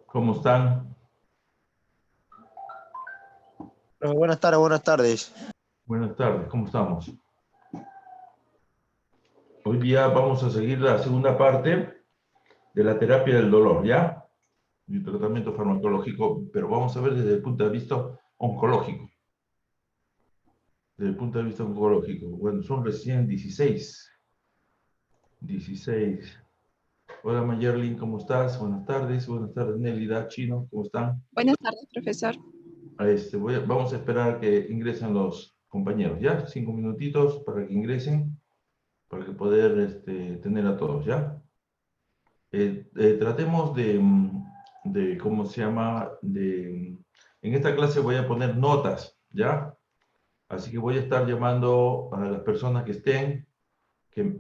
¿Cómo están? Buenas tardes, buenas tardes. Buenas tardes, ¿cómo estamos? Hoy día vamos a seguir la segunda parte de la terapia del dolor, ¿ya? Y tratamiento farmacológico, pero vamos a ver desde el punto de vista oncológico. Desde el punto de vista oncológico. Bueno, son recién 16. 16. Hola Mayerlin, ¿cómo estás? Buenas tardes Nelly, Chino, ¿cómo están? Buenas tardes, profesor. Vamos a esperar que ingresen los compañeros, ¿ya? 5 minutitos para que ingresen, para que poder tener a todos, ¿ya? Tratemos de, ¿cómo se llama? En esta clase voy a poner notas, ¿ya? Así que voy a estar llamando a las personas que estén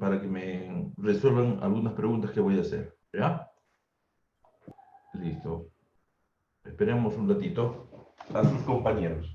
para que me resuelvan algunas preguntas que voy a hacer, ¿ya? Listo. Esperemos un ratito a sus compañeros.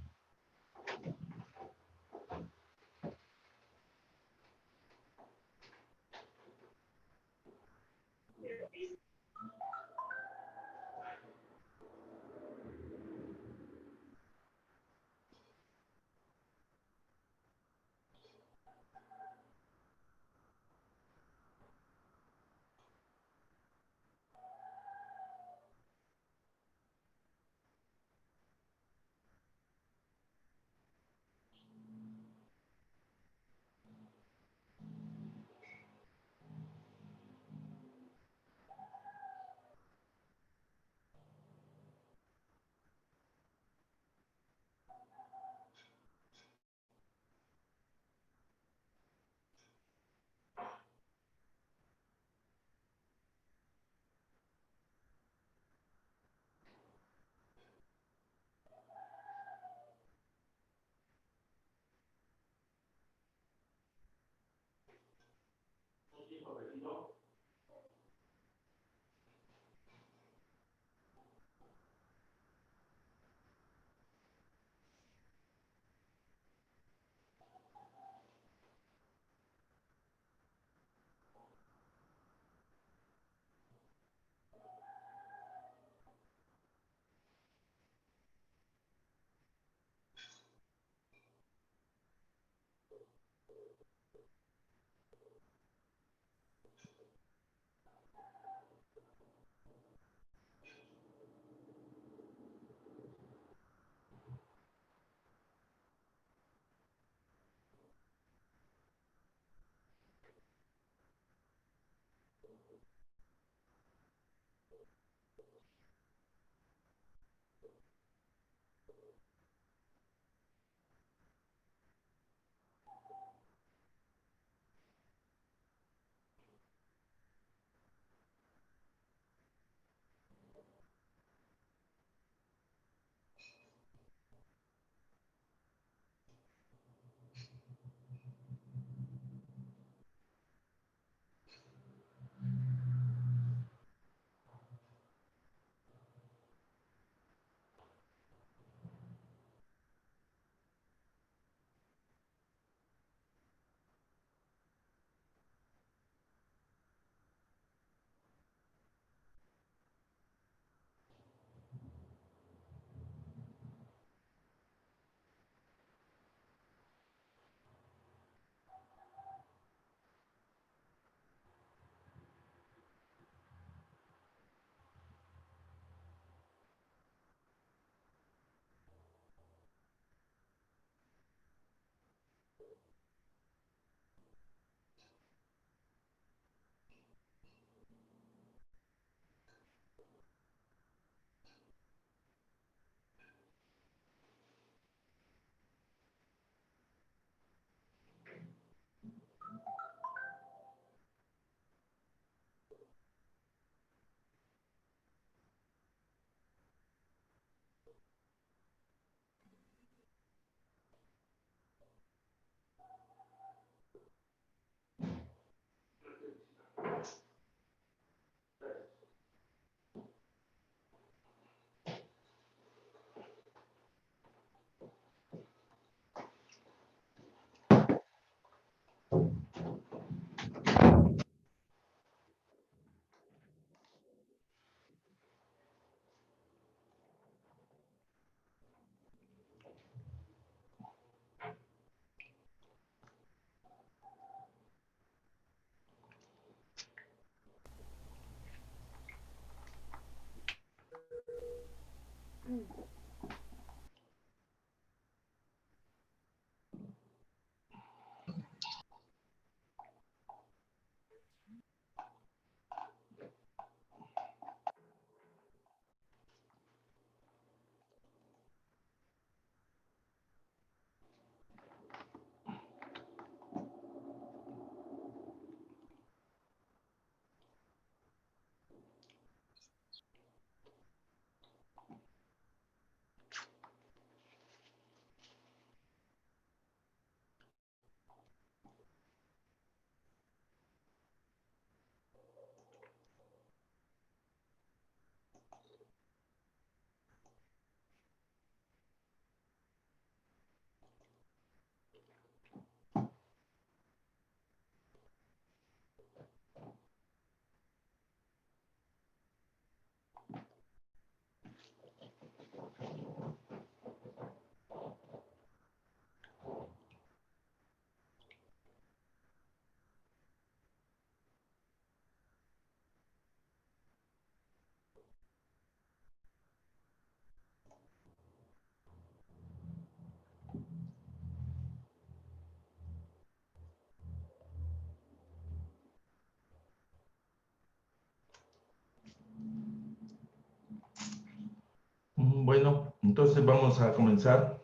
Bueno, entonces vamos a comenzar.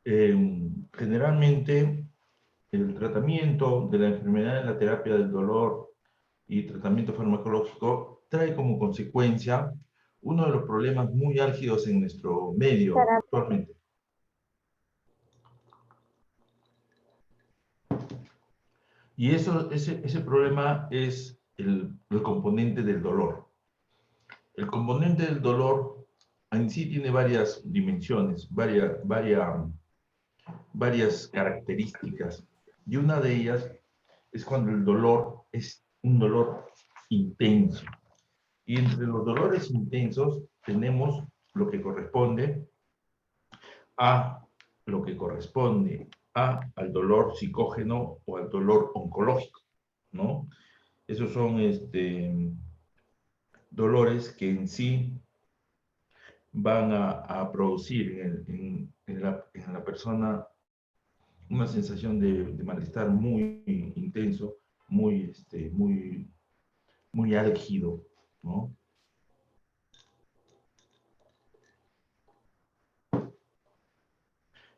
Generalmente, el tratamiento de la enfermedad en la terapia del dolor y tratamiento farmacológico trae como consecuencia uno de los problemas muy álgidos en nuestro medio actualmente. Y ese problema es el componente del dolor. El componente del dolor en sí tiene varias dimensiones, varias características. Y una de ellas es cuando el dolor es un dolor intenso. Y entre los dolores intensos tenemos lo que corresponde a al dolor psicógeno o al dolor oncológico, ¿no? Esos son dolores que en sí van a producir en la persona una sensación de malestar muy intenso, muy álgido, ¿no?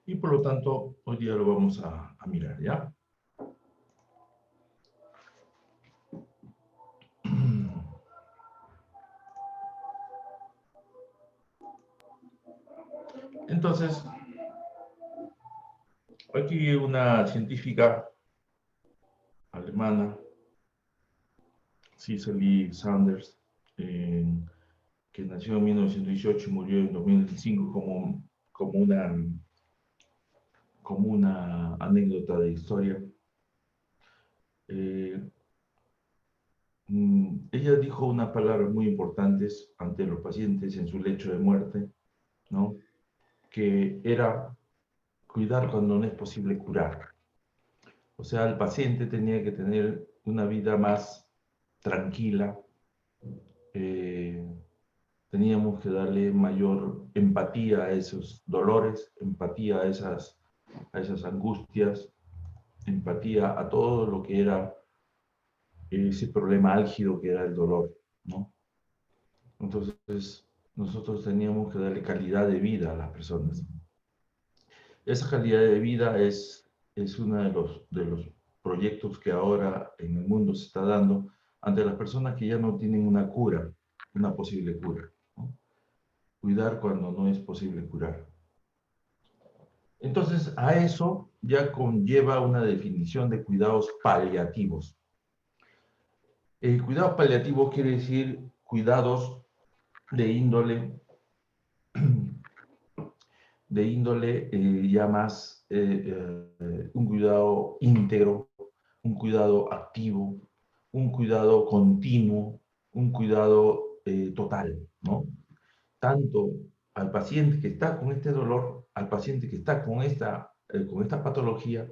Y por lo tanto, hoy día lo vamos a mirar, ¿ya? Entonces, aquí una científica alemana, Cicely Saunders, que nació en 1918 y murió en 2005 como una anécdota de historia. Ella dijo unas palabras muy importantes ante los pacientes en su lecho de muerte, ¿no? Que era cuidar cuando no es posible curar. O sea, el paciente tenía que tener una vida más tranquila, teníamos que darle mayor empatía a esos dolores, empatía a esas angustias, empatía a todo lo que era ese problema álgido que era el dolor, ¿no? Entonces, nosotros teníamos que darle calidad de vida a las personas. Esa calidad de vida es uno de los proyectos que ahora en el mundo se está dando ante las personas que ya no tienen una cura, una posible cura, ¿no? Cuidar cuando no es posible curar. Entonces, a eso ya conlleva una definición de cuidados paliativos. El cuidado paliativo quiere decir cuidados de índole ya más un cuidado íntegro, un cuidado activo, un cuidado continuo, un cuidado total, ¿no? Tanto al paciente que está con este dolor, al paciente que está con esta patología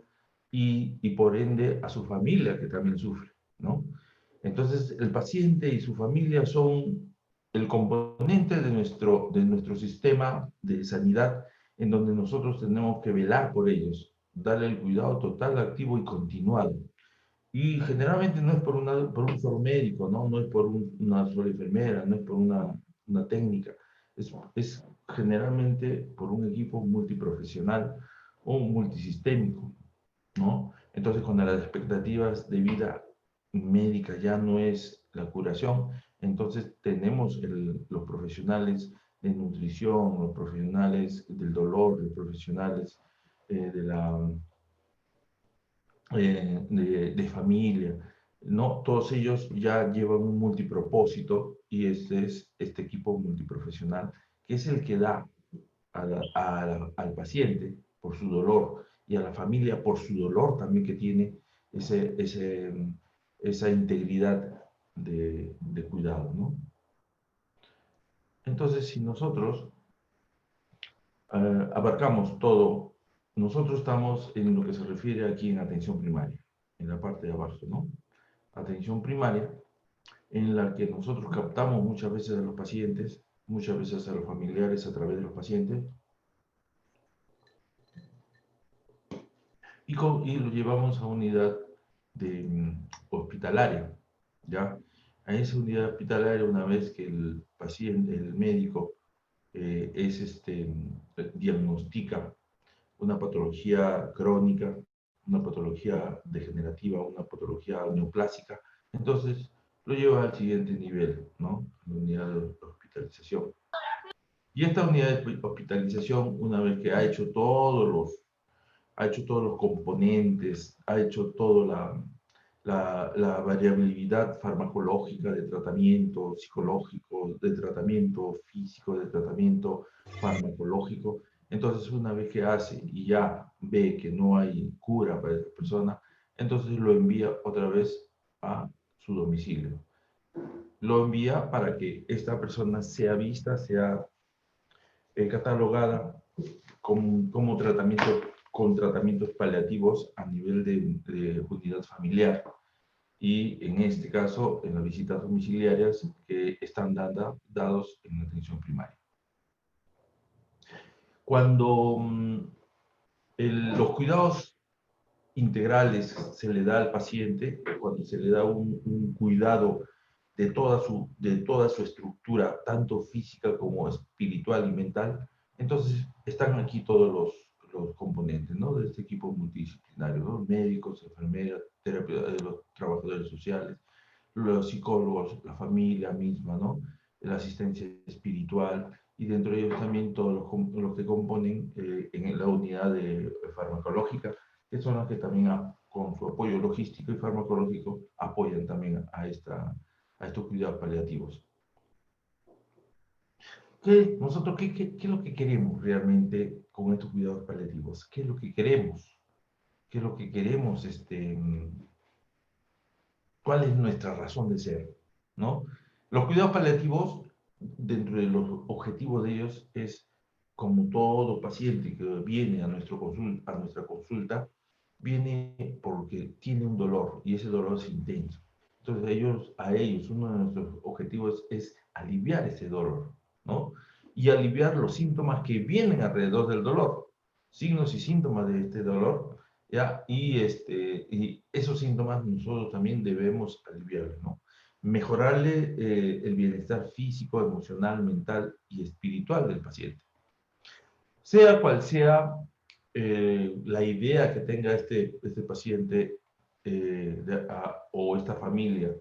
y por ende a su familia que también sufre, ¿no? Entonces, el paciente y su familia son el componente de nuestro sistema de sanidad en donde nosotros tenemos que velar por ellos, darle el cuidado total, activo y continuado. Y generalmente no es por un solo médico, ¿no? No es por una sola enfermera, no es por una técnica, es generalmente por un equipo multiprofesional o multisistémico, ¿no? Entonces, cuando las expectativas de vida médica ya no es la curación, entonces tenemos los profesionales de nutrición, los profesionales del dolor, los profesionales de de familia, ¿no? Todos ellos ya llevan un multipropósito y este es este equipo multiprofesional que es el que da al paciente por su dolor y a la familia por su dolor también que tiene esa integridad de cuidado, ¿no? Entonces, si nosotros abarcamos todo, nosotros estamos en lo que se refiere aquí en atención primaria, en la parte de abajo, ¿no? Atención primaria, en la que nosotros captamos muchas veces a los pacientes, muchas veces a los familiares a través de los pacientes, y lo llevamos a unidad hospitalaria, ¿ya? A esa unidad hospitalaria, una vez que el paciente, el médico, diagnostica una patología crónica, una patología degenerativa, una patología neoplásica, entonces lo lleva al siguiente nivel, ¿no? La unidad de hospitalización. Y esta unidad de hospitalización, una vez que ha hecho todos los componentes, ha hecho toda la variabilidad farmacológica de tratamiento psicológico, de tratamiento físico, de tratamiento farmacológico. Entonces, una vez que hace y ya ve que no hay cura para esta persona, entonces lo envía otra vez a su domicilio. Lo envía para que esta persona sea vista, sea catalogada como tratamiento, con tratamientos paliativos a nivel de unidad familiar y en este caso en las visitas domiciliarias que están dados en la atención primaria. Cuando los cuidados integrales se le da al paciente, cuando se le da un cuidado de toda su estructura, tanto física como espiritual y mental, entonces están aquí todos los componentes, ¿no? De este equipo multidisciplinario, ¿no? Médicos, enfermeras, los trabajadores sociales, los psicólogos, la familia misma, ¿no? La asistencia espiritual y dentro de ellos también todos los que componen en la unidad farmacológica, que son las que también con su apoyo logístico y farmacológico apoyan también a estos cuidados paliativos. ¿Qué es lo que queremos realmente con estos cuidados paliativos? ¿Qué es lo que queremos? ¿Qué es lo que queremos? ¿Cuál es nuestra razón de ser? ¿No? Los cuidados paliativos, dentro de los objetivos de ellos, es como todo paciente que viene a nuestra consulta, viene porque tiene un dolor y ese dolor es intenso. Entonces a ellos uno de nuestros objetivos es aliviar ese dolor, ¿no? Y aliviar los síntomas que vienen alrededor del dolor, signos y síntomas de este dolor, ¿ya? Y esos síntomas nosotros también debemos aliviarlos, ¿no? Mejorarle el bienestar físico, emocional, mental y espiritual del paciente. Sea cual sea la idea que tenga este paciente o esta familia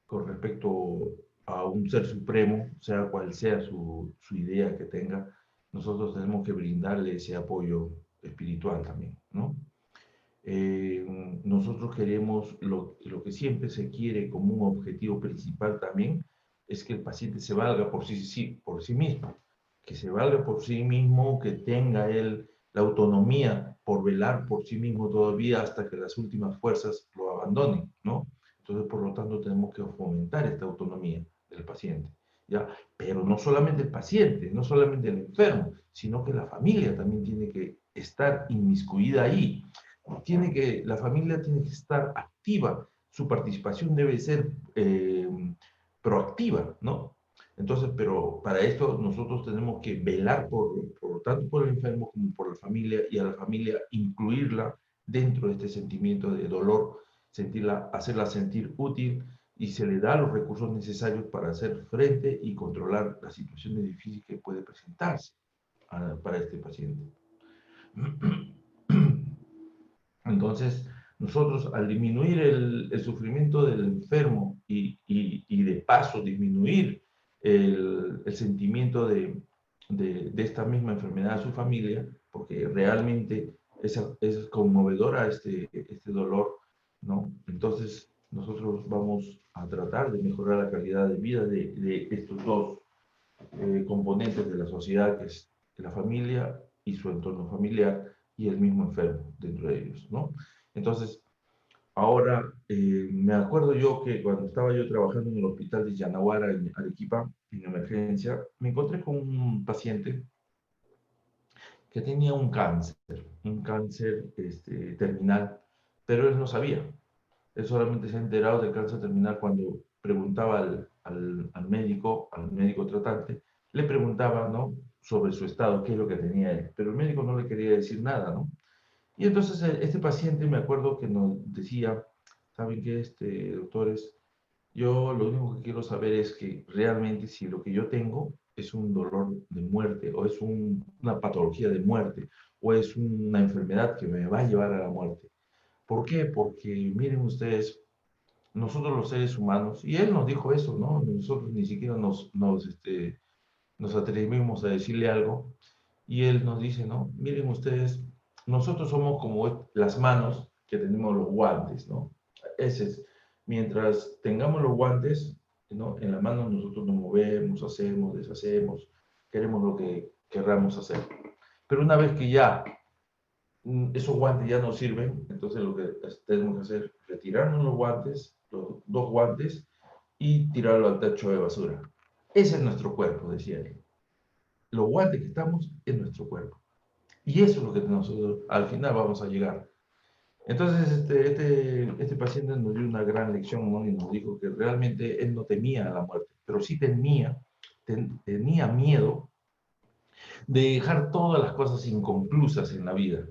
con respecto a un ser supremo, sea cual sea su idea que tenga, nosotros tenemos que brindarle ese apoyo espiritual también, ¿no? Nosotros queremos, lo que siempre se quiere como un objetivo principal también, es que el paciente se valga por sí mismo, que se valga por sí mismo, que tenga él la autonomía por velar por sí mismo todavía hasta que las últimas fuerzas lo abandonen, ¿no? Entonces, por lo tanto, tenemos que fomentar esta autonomía del paciente, ¿ya? Pero no solamente el paciente, no solamente el enfermo, sino que la familia también tiene que estar inmiscuida ahí. La familia tiene que estar activa, su participación debe ser proactiva, ¿no? Entonces, pero para esto nosotros tenemos que velar tanto por el enfermo como por la familia y a la familia incluirla dentro de este sentimiento de dolor, hacerla sentir útil y se le da los recursos necesarios para hacer frente y controlar las situaciones difíciles que puede presentarse para este paciente. Entonces, nosotros al disminuir el sufrimiento del enfermo y de paso disminuir el sentimiento de esta misma enfermedad a su familia, porque realmente es conmovedora este dolor, ¿no? Entonces, nosotros vamos a tratar de mejorar la calidad de vida de estos dos componentes de la sociedad, que es la familia y su entorno familiar, y el mismo enfermo dentro de ellos, ¿no? Entonces, ahora me acuerdo yo que cuando estaba yo trabajando en el hospital de Yanaguara, en Arequipa, en emergencia, me encontré con un paciente que tenía un cáncer terminal, pero él no sabía. Él solamente se ha enterado del cáncer terminal cuando preguntaba al médico tratante, le preguntaba, ¿no?, sobre su estado, qué es lo que tenía él, pero el médico no le quería decir nada, ¿no? Y entonces este paciente me acuerdo que nos decía, ¿saben qué, doctores? Yo lo único que quiero saber es que realmente si lo que yo tengo es un dolor de muerte o es una patología de muerte o es una enfermedad que me va a llevar a la muerte. ¿Por qué? Porque miren ustedes, nosotros los seres humanos, y él nos dijo eso, ¿no? Nosotros ni siquiera nos atrevimos a decirle algo, y él nos dice, ¿no? Miren ustedes, nosotros somos como las manos que tenemos los guantes, ¿no? Ese es, mientras tengamos los guantes, ¿no? En la mano nosotros nos movemos, hacemos, deshacemos, queremos lo que querramos hacer. Pero una vez que ya esos guantes ya no sirven, entonces lo que tenemos que hacer es retirarnos los guantes, los dos guantes, y tirarlo al tacho de basura. Ese es nuestro cuerpo, decía él. Los guantes que estamos es nuestro cuerpo. Y eso es lo que nosotros al final vamos a llegar. Entonces, este paciente nos dio una gran lección, ¿no? Y nos dijo que realmente él no temía a la muerte, pero sí tenía miedo de dejar todas las cosas inconclusas en la vida.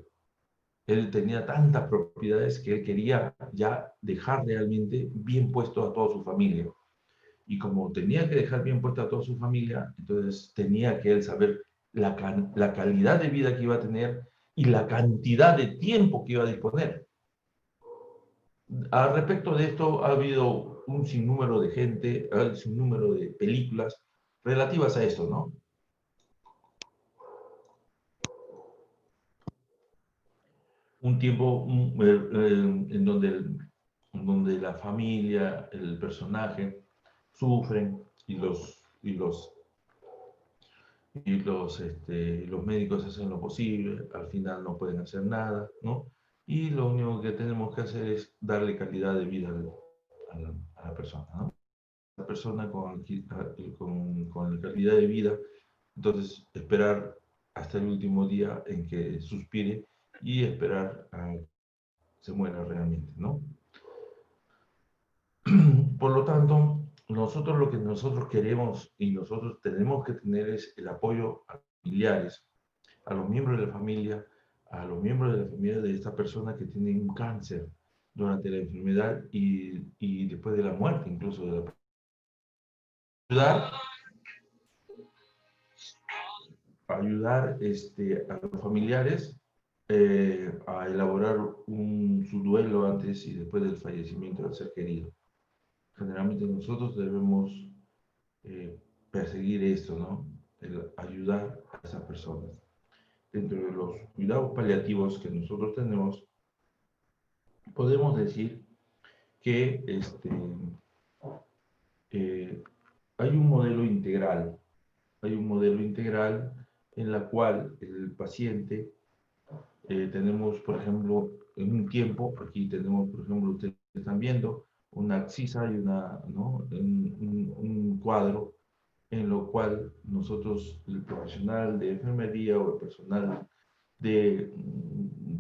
Él tenía tantas propiedades que él quería ya dejar realmente bien puesto a toda su familia. Y como tenía que dejar bien puesta a toda su familia, entonces tenía que él saber la calidad de vida que iba a tener y la cantidad de tiempo que iba a disponer. Al respecto de esto, ha habido un sinnúmero de gente, un sinnúmero de películas relativas a esto, ¿no? Un tiempo en donde la familia, el personaje, sufren los médicos hacen lo posible, al final no pueden hacer nada, ¿no? Y lo único que tenemos que hacer es darle calidad de vida a la persona, ¿no? La persona con calidad de vida, entonces esperar hasta el último día en que suspire y esperar a que se muera realmente, ¿no? Por lo tanto, nosotros lo que nosotros queremos y nosotros tenemos que tener es el apoyo a familiares, a los miembros de la familia, a los miembros de la familia de esta persona que tiene un cáncer durante la enfermedad y después de la muerte, incluso de la ayudar, ayudar a los familiares a elaborar su duelo antes y después del fallecimiento del ser querido. Generalmente nosotros debemos perseguir esto, ¿no? El ayudar a esas personas. Dentro de los cuidados paliativos que nosotros tenemos, podemos decir que eh, hay un modelo integral. Hay un modelo integral en la cual el paciente, tenemos, por ejemplo, en un tiempo, aquí tenemos, por ejemplo, ustedes están viendo una axisa y ¿no? un cuadro en lo cual nosotros, el profesional de enfermería o el personal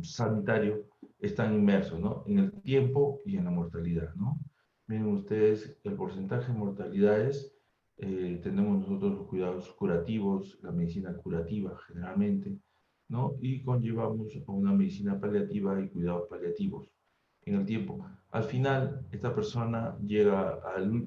sanitario, están inmersos, ¿no? En el tiempo y en la mortalidad, ¿no? Miren ustedes, el porcentaje de mortalidades, tenemos nosotros los cuidados curativos, la medicina curativa generalmente, ¿no? Y conllevamos a una medicina paliativa y cuidados paliativos en el tiempo. Al final, esta persona llega al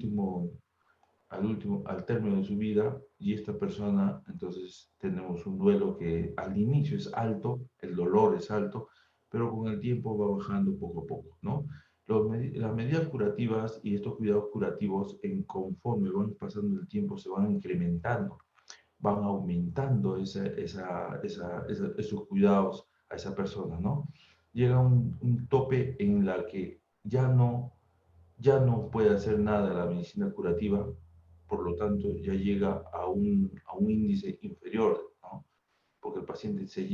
término de su vida y esta persona, entonces tenemos un duelo que al inicio es alto, el dolor es alto, pero con el tiempo va bajando poco a poco, ¿no? Las medidas curativas y estos cuidados curativos, conforme van pasando el tiempo, se van incrementando, van aumentando esos cuidados a esa persona, ¿no? Llega un tope en la que ya no puede hacer nada la medicina curativa, por lo tanto ya llega a un índice inferior, ¿no? Porque el paciente se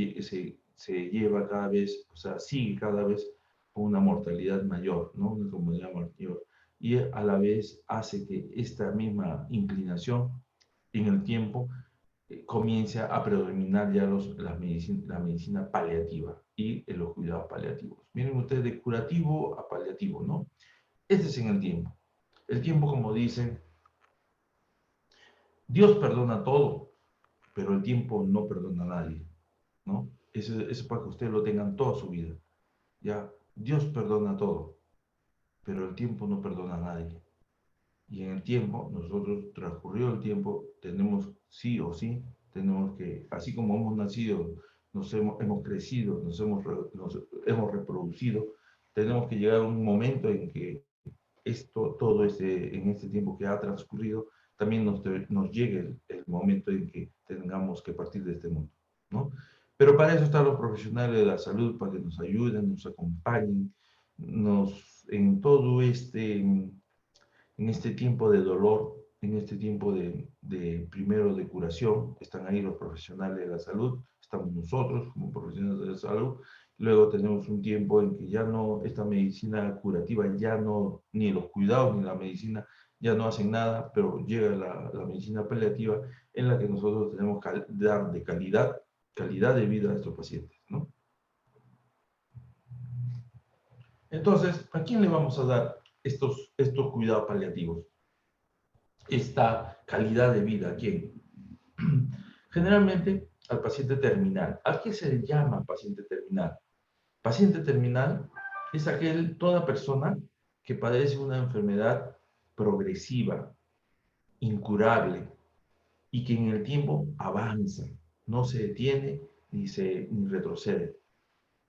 lleva cada vez, o sea, sigue cada vez con una mortalidad mayor, ¿no? Una mortalidad mayor. Y a la vez hace que esta misma inclinación en el tiempo comience a predominar ya la medicina paliativa y los cuidados paliativos. Miren ustedes, de curativo a paliativo, ¿no? Este es en el tiempo. El tiempo, como dicen, Dios perdona todo, pero el tiempo no perdona a nadie, ¿no? Eso para que ustedes lo tengan toda su vida. Ya, Dios perdona todo, pero el tiempo no perdona a nadie. Y en el tiempo, nosotros, transcurrido el tiempo, tenemos sí o sí, tenemos que, así como hemos nacido, hemos crecido, nos hemos reproducido, tenemos que llegar a un momento en que todo en este tiempo que ha transcurrido, también nos llegue el momento en que tengamos que partir de este mundo, ¿no? Pero para eso están los profesionales de la salud, para que nos ayuden, nos acompañen, en todo en este tiempo de dolor, en este tiempo primero de curación, están ahí los profesionales de la salud, estamos nosotros como profesionales de la salud, luego tenemos un tiempo en que ya no, esta medicina curativa ya no, ni los cuidados ni la medicina ya no hacen nada, pero llega la medicina paliativa en la que nosotros tenemos que dar de calidad de vida a estos pacientes, ¿no? Entonces, ¿a quién le vamos a dar estos cuidados paliativos? Esta calidad de vida, ¿a quién? Generalmente al paciente terminal. ¿A qué se le llama paciente terminal? Paciente terminal es toda persona que padece una enfermedad progresiva, incurable, y que en el tiempo avanza, no se detiene ni retrocede.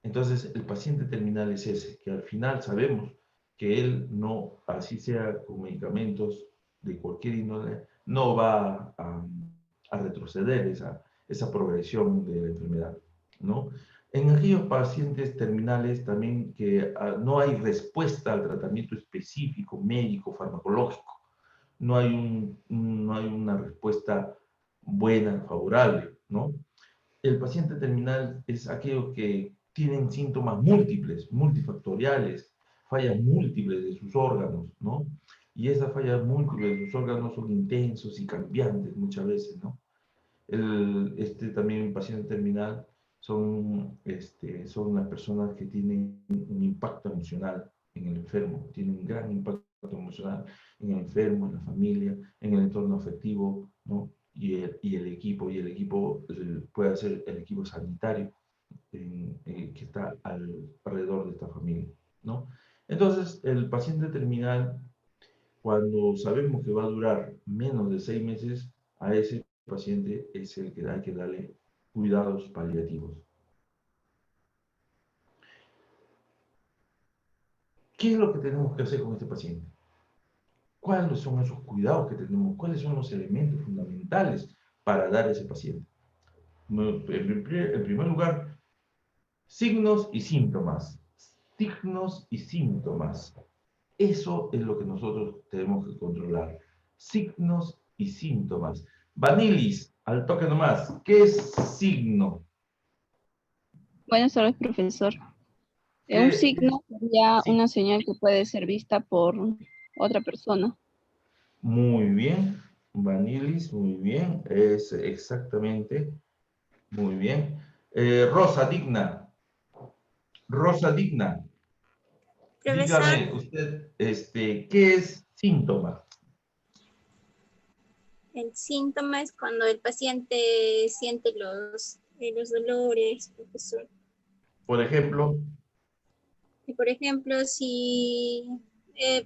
Entonces, el paciente terminal es ese, que al final sabemos que él no, así sea con medicamentos de cualquier índole, no va a retroceder esa progresión de la enfermedad, ¿no? En aquellos pacientes terminales también que no hay respuesta al tratamiento específico, médico, farmacológico, no hay una respuesta buena, favorable, ¿no? El paciente terminal es aquello que tienen síntomas múltiples, multifactoriales, fallas múltiples de sus órganos, ¿no? Y esas fallas múltiples de sus órganos son intensos y cambiantes muchas veces, ¿no? También paciente terminal son las personas que tienen un impacto emocional en el enfermo, tienen un gran impacto emocional en el enfermo, en la familia, en el entorno afectivo, ¿no? Y el equipo puede ser el equipo sanitario que está alrededor de esta familia, ¿no? Entonces, el paciente terminal, cuando sabemos que va a durar menos de 6 meses, a ese paciente es el que hay que darle cuidados paliativos. ¿Qué es lo que tenemos que hacer con este paciente? ¿Cuáles son esos cuidados que tenemos? ¿Cuáles son los elementos fundamentales para dar a ese paciente? En primer lugar, signos y síntomas. Signos y síntomas. Eso es lo que nosotros tenemos que controlar. Signos y síntomas. Vanilis, al toque nomás. ¿Qué es signo? Buenas tardes, profesor. Un ¿Qué signo sería sí? una señal que puede ser vista por otra persona. Muy bien. Vanilis, muy bien. Es exactamente. Muy bien. Rosa Digna. Rosa Digna. Profesor, Dígame usted, ¿qué es síntoma? el síntoma es cuando el paciente siente los dolores, profesor. Por ejemplo, Y por ejemplo, si,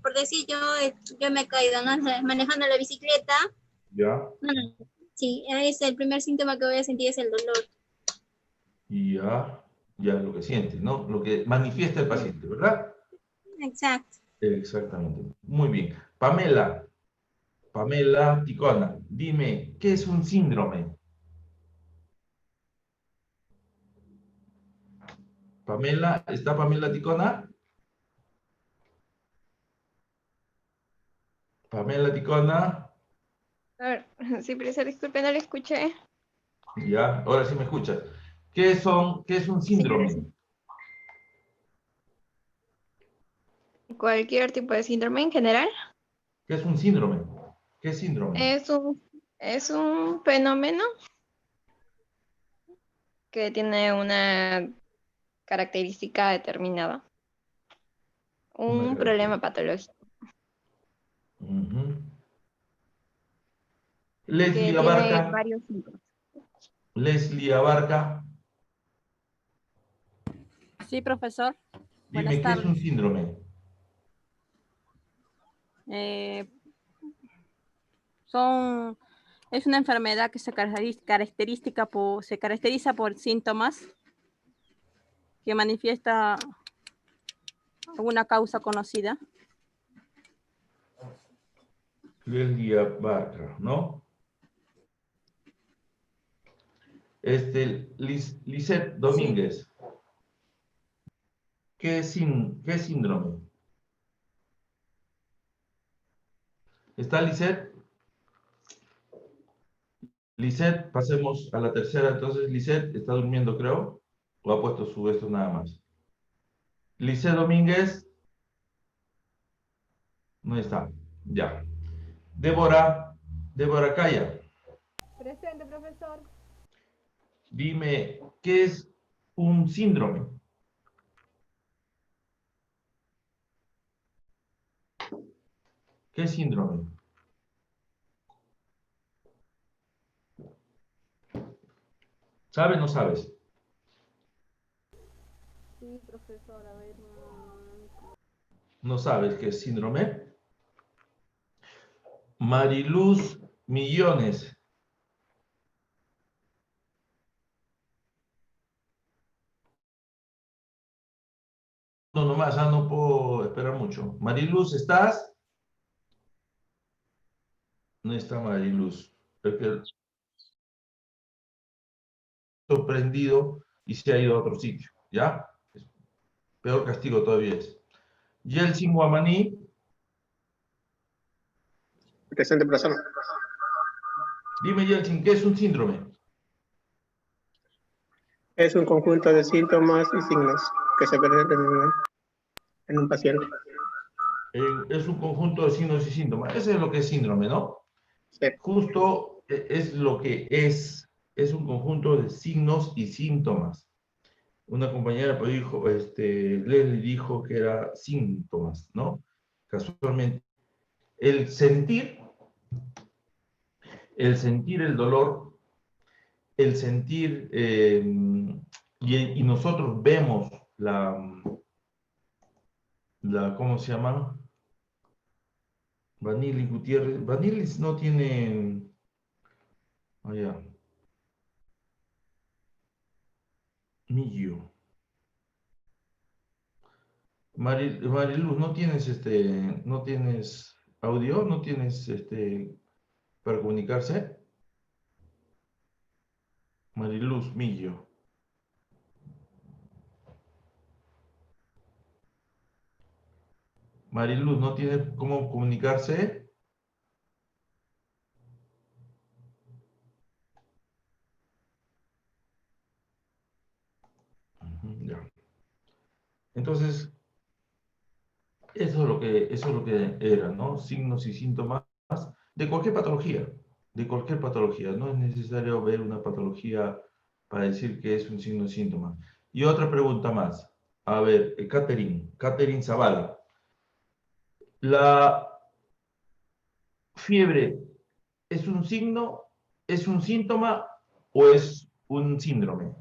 por decir yo me he caído, ¿no? Manejando la bicicleta, ya, no, no, sí, es el primer síntoma que voy a sentir es el dolor. ya, ya lo que siente, ¿no? Lo que manifiesta el paciente, ¿verdad? Exacto. Exactamente. Muy bien. Pamela Ticona, dime, ¿qué es un síndrome? Pamela, ¿está Pamela Ticona? Pamela Ticona, A ver, sí, profesor, disculpe, no le escuché. ya, ahora sí me escuchas. ¿Qué es un Señores, síndrome? Cualquier tipo de síndrome en general ¿Qué es un síndrome? ¿Qué es síndrome? es un fenómeno que tiene una característica determinada, Una un problema característica. patológico Ujú. que Leslie tiene Abarca, varios síntomas. Leslie Abarca, Sí, profesor. Buenas dime, ¿qué es un tardes. síndrome? Eh, Es una enfermedad que se caracteriza por síntomas que manifiesta alguna causa conocida. Clelia Barca, ¿no? Lisette Domínguez. Sí. ¿Qué síndrome? ¿Está Lisette? Lisette, pasemos a la tercera. Entonces, Lisette está durmiendo, creo. ¿O ha puesto su esto nada más? Lisette Domínguez. No está. Ya. Débora Calla. Presente, profesor. Dime, ¿qué es un síndrome? ¿Qué es síndrome? ¿Sabes o no sabes? Sí, profesor, a ver. ¿No sabes qué es síndrome? Mariluz Millones. No, nomás, ya no puedo esperar mucho. Mariluz, ¿estás? No está Mariluz. Porque sorprendido y se ha ido a otro sitio, ¿ya? Peor castigo todavía es. Yeltsin Guamaní. Presente, profesor. Dime, Yeltsin, ¿qué es un síndrome? Es un conjunto de síntomas y signos que se presentan en un paciente. Es un conjunto de signos y síntomas. Eso es lo que es síndrome, ¿no? Sí. Justo es lo que es. Es un conjunto de signos y síntomas. Una compañera pues, dijo, Leslie dijo que era síntomas, ¿no? Casualmente. El sentir el dolor, el sentir, y nosotros vemos ¿cómo se llama? Vanilis Gutiérrez. Vanilis no tiene... Oh, ya. Millo. Mariluz, ¿no tienes audio? ¿No tienes para comunicarse? Mariluz Millo. Mariluz, ¿no tiene cómo comunicarse? Ya. Entonces, eso es lo que era, ¿no? Signos y síntomas de cualquier patología, No es necesario ver una patología para decir que es un signo y síntoma. Y otra pregunta más. A ver, Catherine Zavala. ¿La fiebre es un signo, es un síntoma o es un síndrome?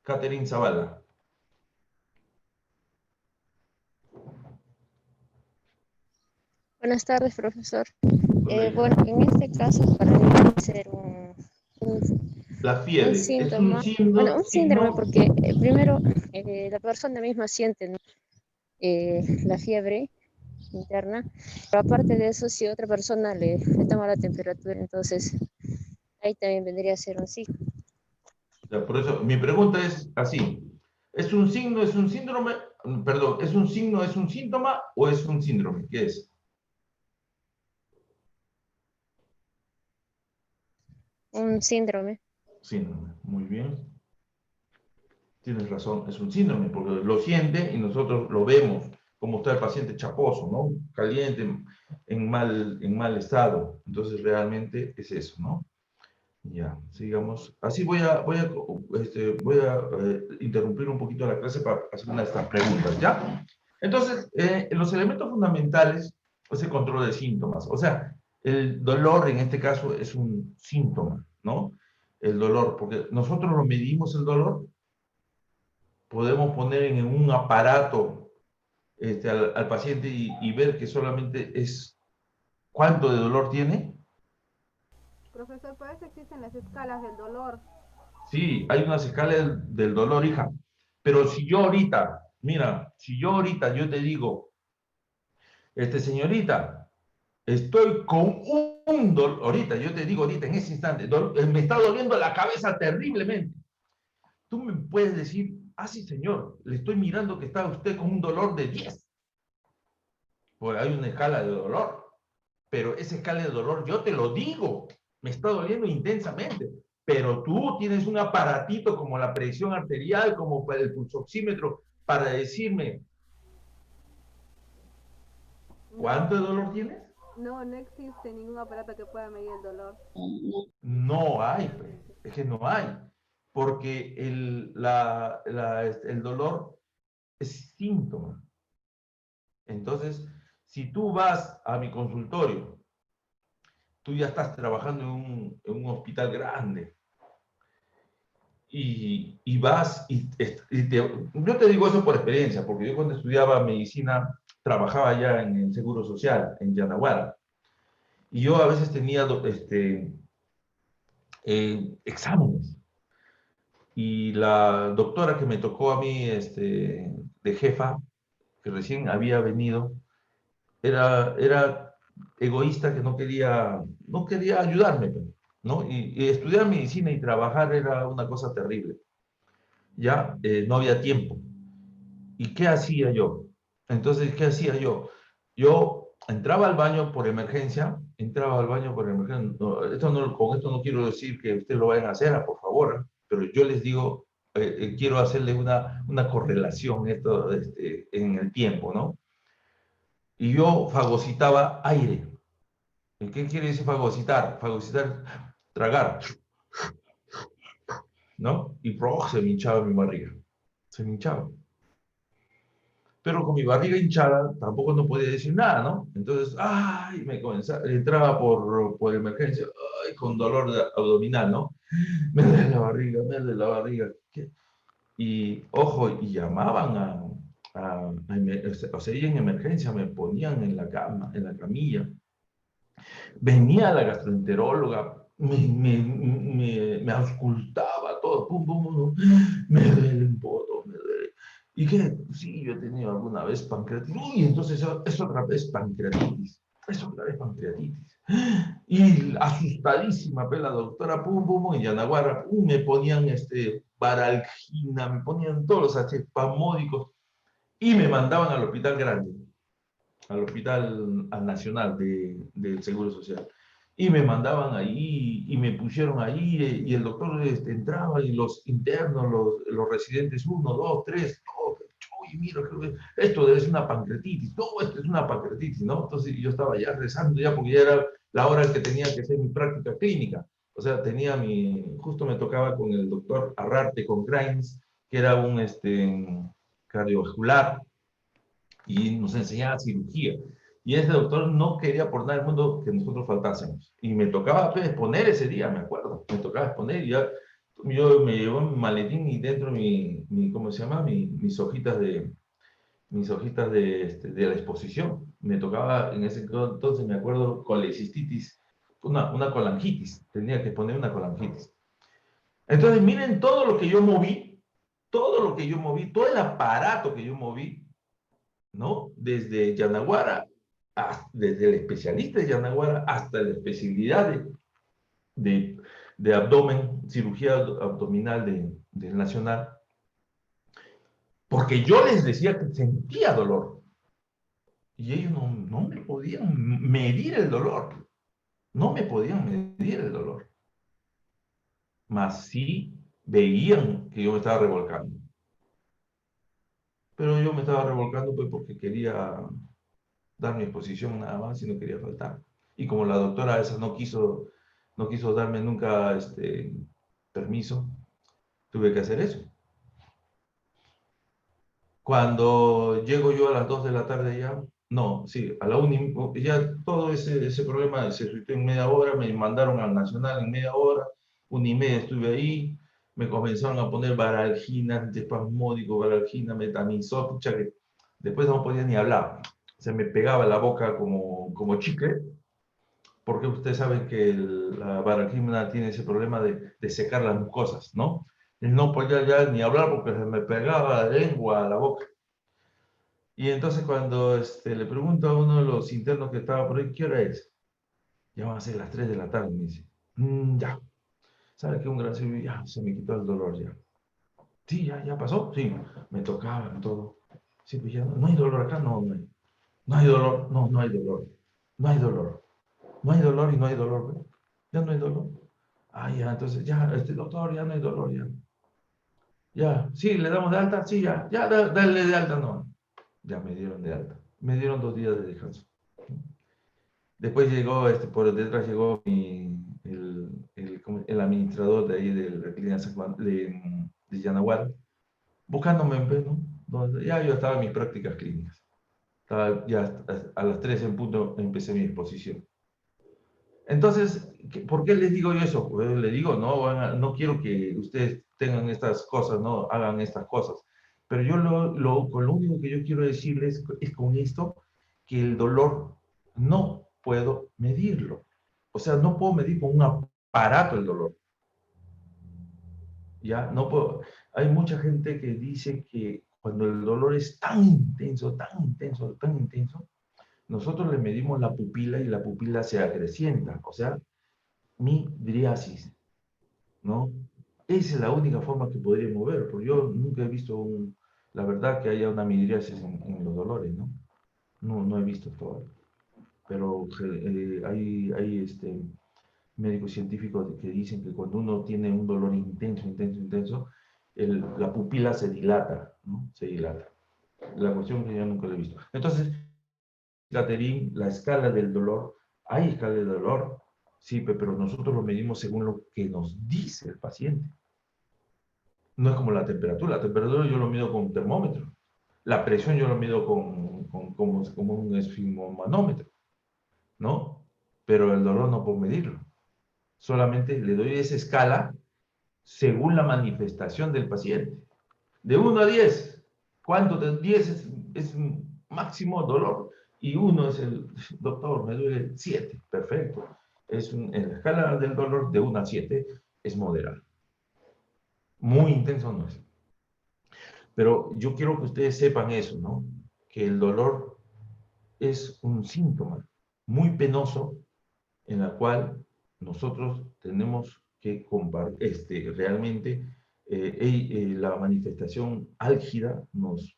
Catherine Zavala. Buenas tardes, profesor. Bueno, en este caso, para mí debe ser La fiebre un es un síntoma, bueno, un síndrome, signo. porque primero la persona misma siente, ¿no? La fiebre interna, pero aparte de eso, si otra persona le toma la temperatura, entonces ahí también vendría a ser un signo. Por eso, mi pregunta es así. ¿Es un signo, es un síndrome? Perdón, ¿es un signo, es un síntoma o es un síndrome? ¿Qué es? Un síndrome. Síndrome, muy bien. Tienes razón, es un síndrome, porque lo siente y nosotros lo vemos, como está el paciente chaposo, ¿no? Caliente, en mal estado. Entonces, realmente es eso, ¿no? Ya, sigamos. Así voy a interrumpir un poquito la clase para hacer una de estas preguntas, ¿ya? Entonces, los elementos fundamentales es el control de síntomas. O sea, el dolor en este caso es un síntoma, ¿no? El dolor, porque nosotros lo medimos el dolor, podemos poner en un aparato al paciente y ver que solamente es cuánto de dolor tiene. Profesor, para eso existen las escalas del dolor. Sí, hay unas escalas del dolor, hija. Pero si yo ahorita, mira, si yo ahorita yo te digo, señorita, estoy con un dolor, ahorita, yo te digo ahorita, en ese instante, me está doliendo la cabeza terriblemente. Tú me puedes decir, ah, sí, señor, le estoy mirando que está usted con un dolor de 10. Pues hay una escala de dolor. Pero esa escala de dolor, yo te lo digo, me está doliendo intensamente. Pero tú tienes un aparatito como la presión arterial, como el pulsoxímetro, para decirme, ¿cuánto de dolor tienes? No, no existe ningún aparato que pueda medir el dolor. No hay, pues, es que no hay. Porque el dolor es síntoma. Entonces, si tú vas a mi consultorio, tú ya estás trabajando en un hospital grande y vas yo te digo eso por experiencia, porque yo cuando estudiaba medicina trabajaba ya en el Seguro Social, en Yanaguara, y yo a veces tenía exámenes, y la doctora que me tocó a mí de jefa, que recién había venido, era egoísta, que no quería ayudarme, ¿no? Y estudiar medicina y trabajar era una cosa terrible. Ya no había tiempo. ¿Y qué hacía yo? Entonces, ¿qué hacía yo? Yo entraba al baño por emergencia, No, con esto no quiero decir que ustedes lo vayan a hacer, por favor, pero yo les digo, quiero hacerle una correlación en el tiempo, ¿no? Y yo fagocitaba aire. ¿Qué quiere decir fagocitar? Fagocitar, tragar, ¿no? Y se me hinchaba mi barriga. Se me hinchaba. Pero con mi barriga hinchada tampoco no podía decir nada, ¿no? Entonces, ay, entraba por emergencia, ay, con dolor abdominal, ¿no? Me duele la barriga, me duele la barriga. ¿Qué? Y, ojo, y llamaban o sea, y en emergencia me ponían en la cama, en la camilla. Venía la gastroenteróloga, me auscultaba todo, pum, pum, pum, me duele un poco, me duele. ¿Y qué? Sí, yo he tenido alguna vez pancreatitis. Uy, entonces es otra vez pancreatitis. Es otra vez pancreatitis. Y asustadísima, la doctora, pum, pum, pum, en Yanaguara, pum, me ponían baralgina, me ponían todos los spasmódicos y me mandaban al hospital grande, al hospital nacional del Seguro Social. Y me mandaban ahí y me pusieron ahí y el doctor entraba y los internos, los residentes, 1, 2, 3, uy, mira, esto debe ser una pancreatitis, no, esto es una pancreatitis, ¿no? Entonces yo estaba ya rezando ya porque ya era la hora en que tenía que hacer mi práctica clínica. O sea, justo me tocaba con el doctor Arrarte con Grimes, que era un cardiovascular, y nos enseñaba cirugía. Y ese doctor no quería por nada del mundo que nosotros faltásemos. Y me tocaba exponer ese día, me acuerdo. Me tocaba exponer y ya yo me llevó mi maletín y dentro ¿cómo se llama? Mis hojitas de la exposición. Me tocaba en ese entonces, me acuerdo, colecistitis, una colangitis. Tenía que poner una colangitis. Entonces, miren todo lo que yo moví, todo el aparato que yo moví, ¿no? Desde Yanaguara, desde el especialista de Yanaguara hasta la especialidad de abdomen, cirugía abdominal del Nacional, porque yo les decía que sentía dolor y ellos no me podían medir el dolor, mas sí veían que yo me estaba revolcando. Pero yo me estaba revolcando pues porque quería dar mi exposición nada más y no quería faltar. Y como la doctora esa no quiso darme nunca permiso, tuve que hacer eso. Cuando llego yo a las 2 de la tarde ya, no, sí, a la 1, ya todo ese problema se resolvió en media hora, me mandaron al Nacional en media hora, 1:30 estuve ahí, me comenzaron a poner baralgina, antiespasmódico, baralgina, metamizol, pucha que después no podía ni hablar, se me pegaba la boca como chicle, porque ustedes saben que la baraquímena tiene ese problema de secar las mucosas, ¿no? Y no podía ya ni hablar porque se me pegaba la lengua a la boca. Y entonces cuando le pregunto a uno de los internos que estaba por ahí, ¿qué hora es? Ya van a ser las 3 de la tarde, me dice. Ya. ¿Sabe qué? Un gran servicio, ya, se me quitó el dolor ya. Sí, ya pasó. Sí, me tocaba todo. Sí, pues ya no hay dolor acá, no hay. No hay dolor, no hay dolor. No hay dolor. No hay dolor y no hay dolor. ¿Ve? Ya no hay dolor. Ah, ya, entonces ya, doctor, ya no hay dolor, ya. Ya, sí, le damos de alta, sí, ya, dale de alta, no. Ya me dieron de alta. Me dieron 2 días de descanso. Después llegó, por detrás llegó el administrador de ahí de la clínica de Yanaguara, buscándome, ¿no? Donde ya yo estaba en mis prácticas clínicas. Ya a las 3 en punto empecé mi exposición. Entonces, ¿por qué les digo yo eso? Pues les digo, no quiero que ustedes tengan estas cosas, no hagan estas cosas. Pero yo con lo único que yo quiero decirles es con esto, que el dolor no puedo medirlo. O sea, no puedo medir con un aparato el dolor. Ya, no puedo. Hay mucha gente que dice que cuando el dolor es tan intenso, tan intenso, tan intenso, nosotros le medimos la pupila y la pupila se acrecienta, o sea, midriasis, ¿no? Esa es la única forma que podríamos ver, porque yo nunca he visto, la verdad, que haya una midriasis en los dolores, ¿no? No he visto todo. Pero hay médicos científicos que dicen que cuando uno tiene un dolor intenso, la pupila se dilata, ¿no? Se dilata. La cuestión es que yo nunca lo he visto. Entonces, Catherine, la escala del dolor, hay escala del dolor, sí, pero nosotros lo medimos según lo que nos dice el paciente. No es como la temperatura yo lo mido con un termómetro. La presión yo lo mido como un esfigmomanómetro, ¿no? Pero el dolor no puedo medirlo. Solamente le doy esa escala según la manifestación del paciente. De 1 a 10, ¿cuánto de 10 es máximo dolor? Y 1 es doctor, me duele 7, perfecto. En la escala del dolor de 1 a 7 es moderado. Muy intenso no es. Pero yo quiero que ustedes sepan eso, ¿no? Que el dolor es un síntoma muy penoso en la cual nosotros tenemos que realmente la manifestación álgida nos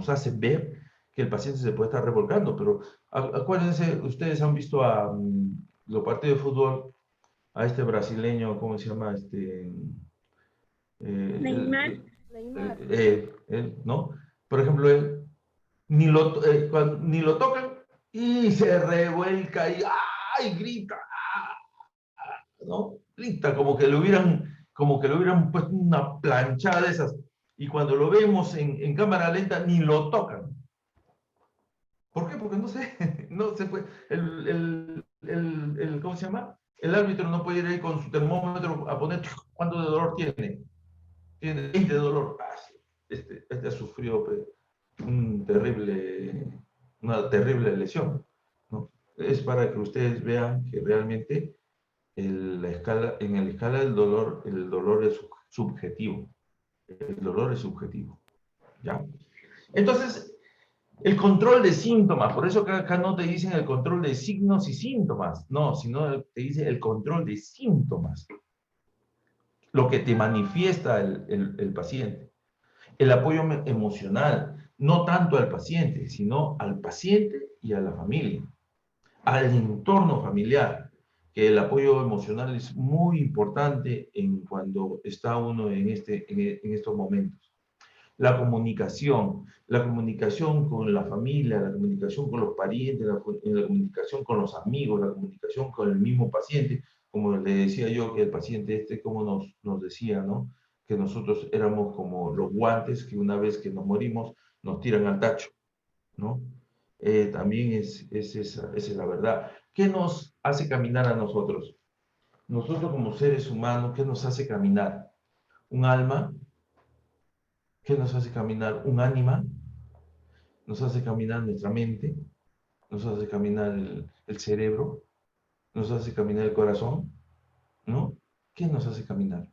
hace ver que el paciente se puede estar revolcando, pero acuérdense, ustedes han visto los partidos de fútbol, a este brasileño, ¿cómo se llama? Neymar. ¿No? Por ejemplo, él ni lo tocan y se revuelca y ¡ay! Grita, ¿no? Grita como que le hubieran puesto una planchada de esas. Y cuando lo vemos en cámara lenta, ni lo tocan. ¿Por qué? Porque no se puede. ¿Cómo se llama? El árbitro no puede ir ahí con su termómetro a poner cuánto de dolor tiene. Tiene 20 de dolor. Este ha sufrido una terrible lesión, ¿no? Es para que ustedes vean que realmente en la escala del dolor, el dolor es subjetivo. El dolor es subjetivo, ¿ya? Entonces, el control de síntomas, por eso acá no te dicen el control de signos y síntomas, no, sino te dice el control de síntomas, lo que te manifiesta el paciente. El apoyo emocional, no tanto al paciente, sino al paciente y a la familia, al entorno familiar, que el apoyo emocional es muy importante cuando está uno en estos momentos. La comunicación con la familia, la comunicación con los parientes, la comunicación con los amigos, la comunicación con el mismo paciente, como le decía yo, que el paciente como nos decía, ¿no? Que nosotros éramos como los guantes que una vez que nos morimos nos tiran al tacho, ¿no? También esa es la verdad. ¿Qué nos hace caminar a nosotros? Nosotros como seres humanos, ¿qué nos hace caminar? ¿Un alma? ¿Qué nos hace caminar? ¿Un ánima? Nos hace caminar nuestra mente, nos hace caminar el cerebro, nos hace caminar el corazón, ¿no? ¿Qué nos hace caminar?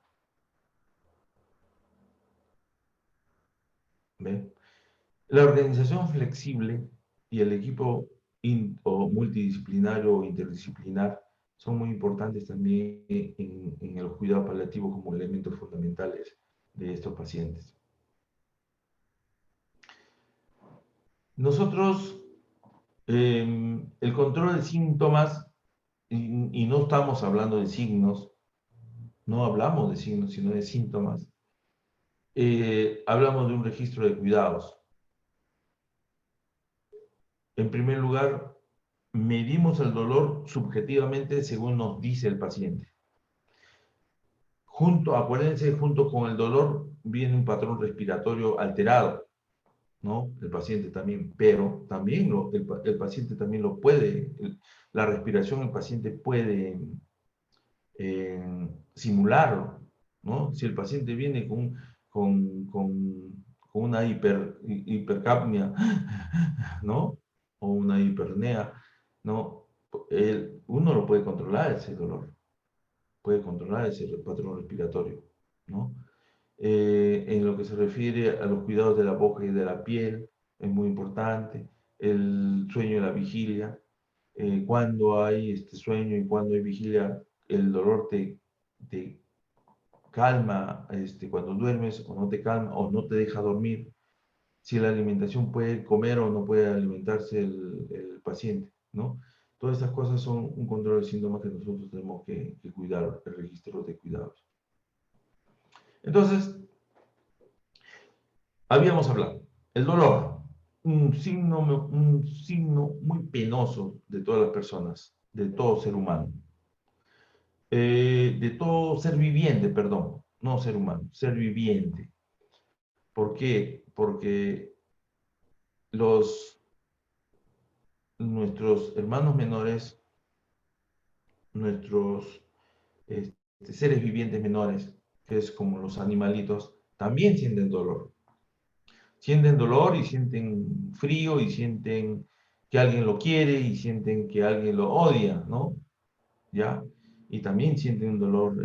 ¿Ve? La organización flexible y el equipo o multidisciplinario o interdisciplinar son muy importantes también en el cuidado paliativo como elementos fundamentales de estos pacientes. Nosotros, el control de síntomas, y no estamos hablando de signos, no hablamos de signos, sino de síntomas, hablamos de un registro de cuidados. En primer lugar, medimos el dolor subjetivamente según nos dice el paciente. Acuérdense, junto con el dolor viene un patrón respiratorio alterado, ¿no? El paciente también, pero también el paciente también lo puede, la respiración el paciente puede simularlo, ¿no? Si el paciente viene con una hipercapnia, ¿no? O una hipernea, ¿no? Uno lo puede controlar ese dolor, puede controlar ese patrón respiratorio, ¿no? En lo que se refiere a los cuidados de la boca y de la piel, es muy importante, el sueño y la vigilia, cuando hay este sueño y cuando hay vigilia, el dolor te calma cuando duermes o no te calma o no te deja dormir, si la alimentación puede comer o no puede alimentarse el paciente, ¿no? Todas estas cosas son un control de síntomas que nosotros tenemos que cuidar, el registro de cuidados. Entonces, habíamos hablado, el dolor, un signo muy penoso de todas las personas, de todo ser humano, de todo ser viviente, perdón, no ser humano, ser viviente. ¿Por qué? Porque nuestros hermanos menores, nuestros seres vivientes menores, que es como los animalitos, también sienten dolor. Sienten dolor y sienten frío y sienten que alguien lo quiere y sienten que alguien lo odia, ¿no? ¿Ya? Y también sienten un dolor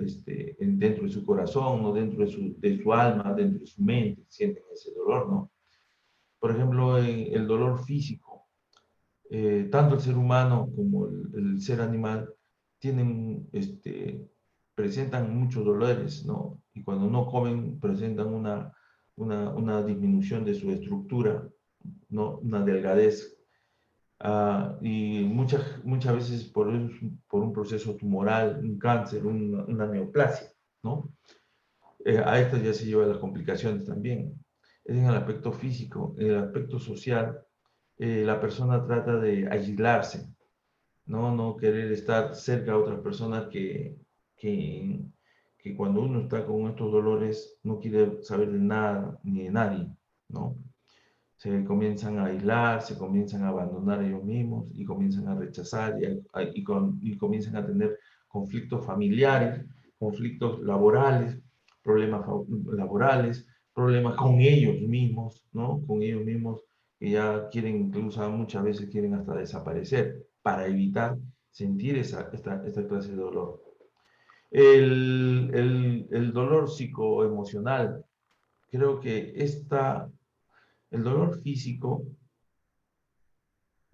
dentro de su corazón, ¿no? Dentro de su alma, dentro de su mente, sienten ese dolor, ¿no? Por ejemplo, el dolor físico, tanto el ser humano como el ser animal presentan muchos dolores, ¿no? Y cuando no comen presentan una disminución de su estructura, ¿no? Una delgadez. Y muchas veces por un proceso tumoral, un cáncer, una neoplasia, ¿no? A esto ya se llevan las complicaciones también. Es en el aspecto físico. En el aspecto social, la persona trata de aislarse, ¿no? No querer estar cerca de otras personas que cuando uno está con estos dolores no quiere saber de nada ni de nadie, ¿no? Se comienzan a aislar, se comienzan a abandonar ellos mismos y comienzan a rechazar y comienzan a tener conflictos familiares, conflictos laborales, problemas laborales, problemas con ellos mismos, ¿no? Con ellos mismos que ya quieren, incluso muchas veces quieren hasta desaparecer para evitar sentir esta clase de dolor. El dolor psicoemocional, creo que el dolor físico,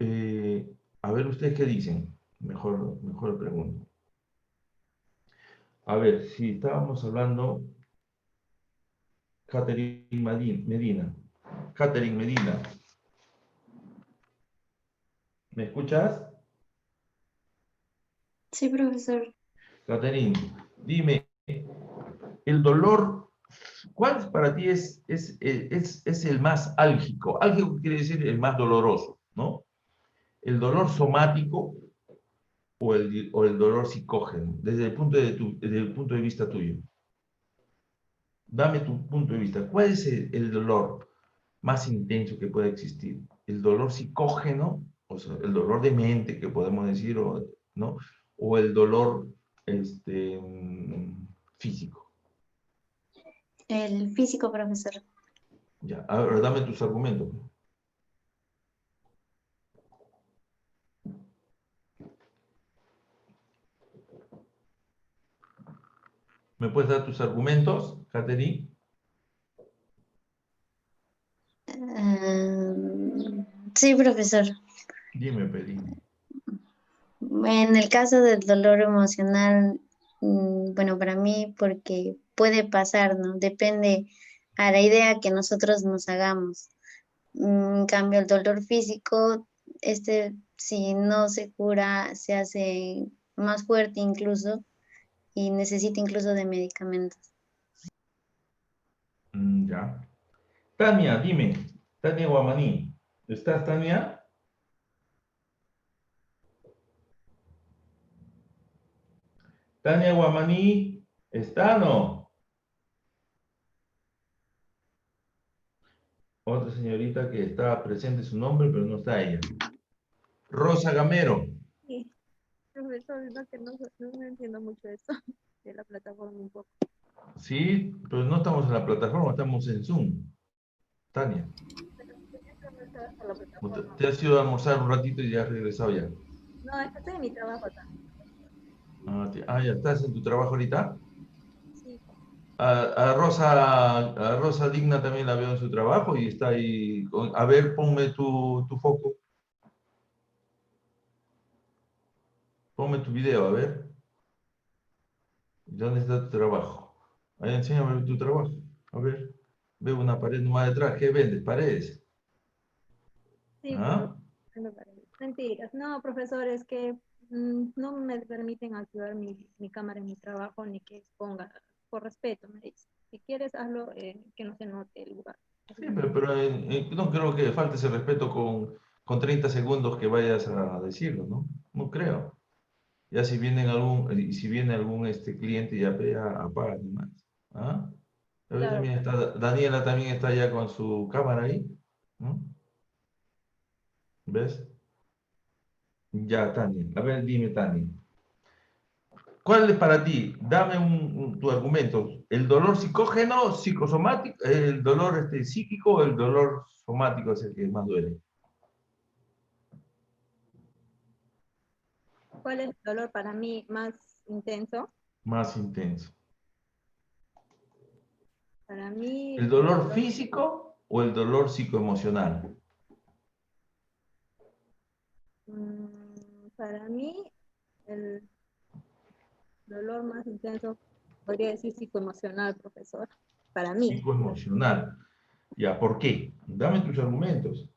a ver, ¿ustedes qué dicen? Mejor pregunto. A ver, si estábamos hablando, Catherine Medina. Catherine Medina. ¿Me escuchas? Sí, profesor. Catherine, dime, el dolor, ¿cuál para ti es el más álgico? Álgico quiere decir el más doloroso, ¿no? ¿El dolor somático o el dolor psicógeno? Desde el punto de vista tuyo. Dame tu punto de vista. ¿Cuál es el dolor más intenso que puede existir? ¿El dolor psicógeno, o sea, el dolor de mente que podemos decir, ¿no? ¿O el dolor físico? El físico, profesor. Ya, ahora dame tus argumentos. ¿Me puedes dar tus argumentos, Catherine? Sí, profesor. Dime, Peri. En el caso del dolor emocional, bueno, para mí, porque puede pasar, ¿no? Depende a la idea que nosotros nos hagamos. En cambio, el dolor físico, si no se cura, se hace más fuerte incluso y necesita incluso de medicamentos. Ya. Tania, dime. Tania Guamaní. ¿Estás, Tania? Tania Guamaní, ¿está o no? Otra señorita que está presente su nombre, pero no está ella. Rosa Gamero. Sí, profesor, no, que no entiendo mucho esto de la plataforma un poco. Sí, pero no estamos en la plataforma, estamos en Zoom. Tania. A la plataforma. Te has ido a almorzar un ratito y ya has regresado ya. No, es que estoy en mi trabajo también. Ya estás en tu trabajo ahorita. Sí. A Rosa Digna también la veo en su trabajo y está ahí. A ver, ponme tu foco. Ponme tu video, a ver. ¿Dónde está tu trabajo? Ahí enséñame tu trabajo. A ver. Veo una pared nomás detrás. ¿Qué vendes? ¿Paredes? Sí, ¿Ah? pero mentiras. No, profesor, es que no me permiten activar mi cámara en mi trabajo ni que exponga. Por respeto, me dice. Si quieres, hazlo que no se note el lugar. Sí, pero no creo que falte ese respeto con 30 segundos que vayas a decirlo, ¿no? No creo. Ya si viene algún cliente, ya apaga nomás. ¿Ah? A ver, Claro. también está, Daniela también está ya con su cámara ahí, ¿no? ¿Ves? Ya, Tania. A ver, dime, Tania. ¿Cuál es para ti? Dame tu argumento. ¿El dolor psicógeno, psicosomático, el dolor psíquico o el dolor somático es el que más duele? ¿Cuál es el dolor para mí más intenso? Más intenso. Para mí, ¿El dolor físico o el dolor psicoemocional? Para mí, el dolor más intenso, podría decir psicoemocional, profesor. Para mí. Psicoemocional. Ya, ¿por qué? Dame tus argumentos.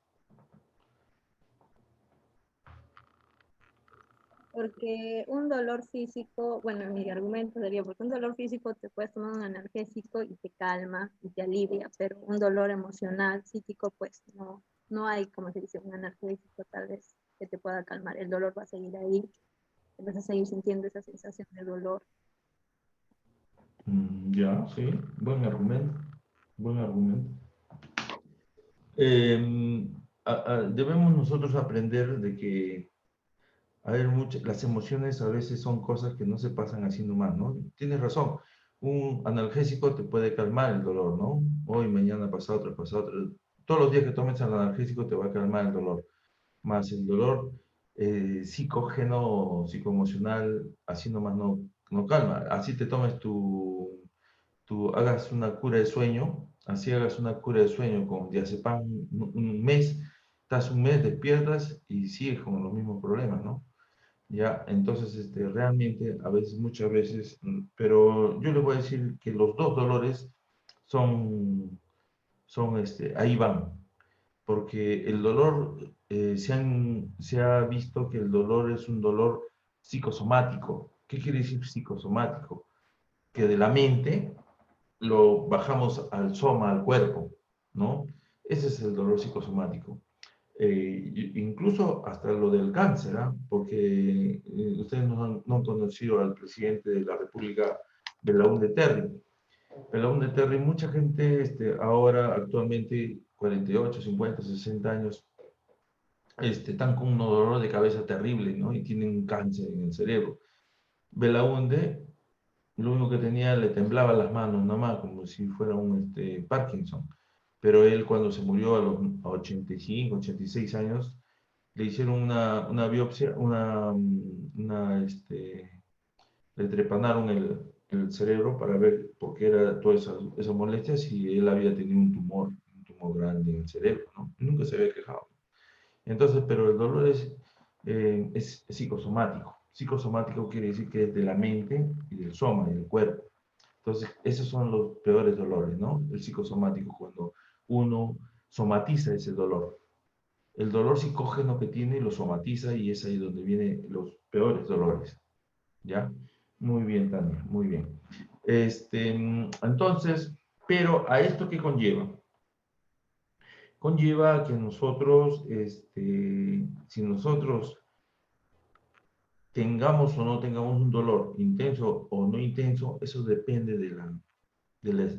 Porque un dolor físico, bueno, mi argumento sería, porque un dolor físico te puedes tomar un analgésico y te calma y te alivia, pero un dolor emocional, psíquico, pues no hay, como se dice, un analgésico tal vez que te pueda calmar. El dolor va a seguir ahí, vas a seguir sintiendo esa sensación de dolor. Ya, sí, buen argumento. Buen argumento. Debemos nosotros aprender de que las emociones a veces son cosas que no se pasan así nomás, ¿no? Tienes razón. Un analgésico te puede calmar el dolor, ¿no? Hoy, mañana, pasado, otro. Todos los días que tomes el analgésico te va a calmar el dolor. Más el dolor psicógeno, psicoemocional, así nomás no calma. Así te tomes hagas una cura de sueño, así hagas una cura de sueño con diazepam un mes, estás un mes, despiertas y sigues con los mismos problemas, ¿no? Ya, entonces, realmente, muchas veces, pero yo les voy a decir que los dos dolores son ahí van, porque el dolor, se ha visto que el dolor es un dolor psicosomático. ¿Qué quiere decir psicosomático? Que de la mente lo bajamos al soma, al cuerpo, ¿no? Ese es el dolor psicosomático. Incluso hasta lo del cáncer, ¿ah? Porque ustedes no han conocido al presidente de la República, Belaúnde Terry. Belaúnde Terry, mucha gente ahora, actualmente, 48, 50, 60 años, están con un dolor de cabeza terrible, ¿no? Y tienen cáncer en el cerebro. Belaúnde, lo único que tenía, le temblaba las manos, nada más, como si fuera un Parkinson. Pero él, cuando se murió a los 85, 86 años, le hicieron una biopsia, le trepanaron el cerebro para ver por qué era toda esa molestia, si él había tenido un tumor grande en el cerebro, ¿no? Nunca se había quejado. Entonces, pero el dolor es psicosomático. Psicosomático quiere decir que es de la mente y del soma, y del cuerpo. Entonces, esos son los peores dolores, ¿no? El psicosomático, cuando uno somatiza ese dolor. El dolor psicógeno que tiene lo somatiza y es ahí donde vienen los peores dolores. ¿Ya? Muy bien, Tania, muy bien. Entonces, pero ¿a esto qué conlleva? Conlleva que nosotros, si nosotros tengamos o no tengamos un dolor intenso o no intenso, eso depende de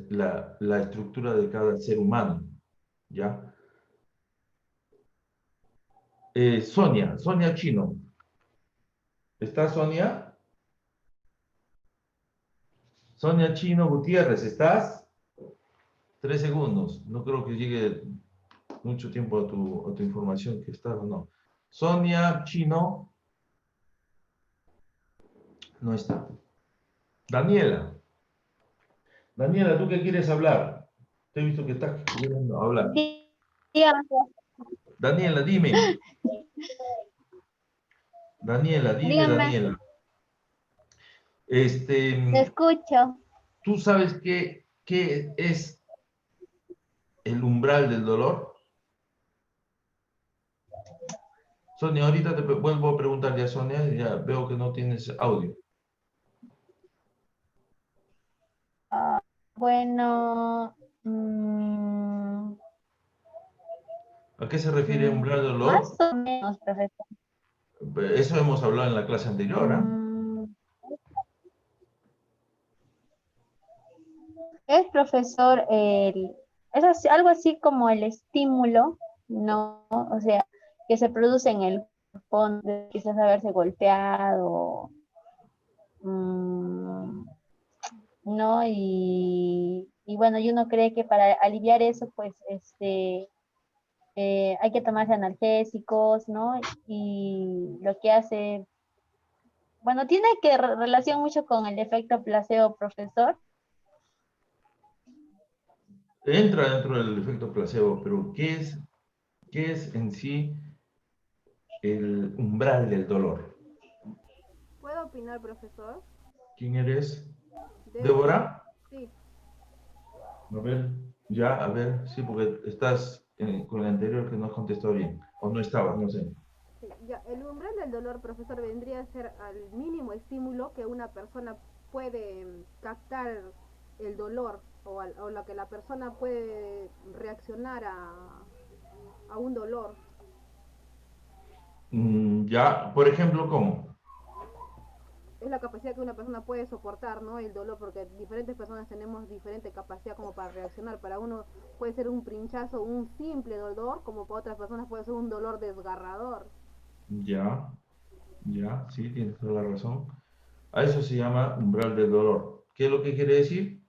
la estructura de cada ser humano, ¿ya? Sonia Chino. ¿Está Sonia? Sonia Chino Gutiérrez, ¿estás? 3 segundos. No creo que llegue mucho tiempo a tu información que estás o no. Sonia Chino. No está. Daniela. Daniela, ¿tú qué quieres hablar? Te he visto que estás queriendo hablar. Dígame. Daniela, dime. Daniela, dime, Dígame. Daniela. Te escucho. ¿Tú sabes qué es el umbral del dolor? Sonia, ahorita te vuelvo a preguntar ya, Sonia, ya veo que no tienes audio. Bueno, ¿A qué se refiere umbral del dolor? más o menos, profesor. Eso hemos hablado en la clase anterior, ¿ah? Es, profesor, es algo así como el estímulo, ¿no? O sea, que se produce en el cuerpo, quizás haberse golpeado, ¿no? Y bueno, y uno cree que para aliviar eso, pues, hay que tomarse analgésicos, ¿no? Y lo que hace, bueno, tiene que relación mucho con el efecto placebo, profesor. Entra dentro del efecto placebo, pero ¿qué es en sí el umbral del dolor? ¿Puedo opinar, profesor? ¿Quién eres? ¿Débora? Sí. A ver, sí, porque estás con el anterior que no has contestado bien, o no estabas, no sé. Sí, ya, el umbral del dolor, profesor, vendría a ser al mínimo estímulo que una persona puede captar el dolor o lo que la persona puede reaccionar a un dolor. Ya, por ejemplo, ¿cómo? Es la capacidad que una persona puede soportar, ¿no? El dolor, porque diferentes personas tenemos diferente capacidad como para reaccionar. Para uno puede ser un pinchazo, un simple dolor, como para otras personas puede ser un dolor desgarrador. Ya, sí, tienes toda la razón. A eso se llama umbral del dolor. ¿Qué es lo que quiere decir?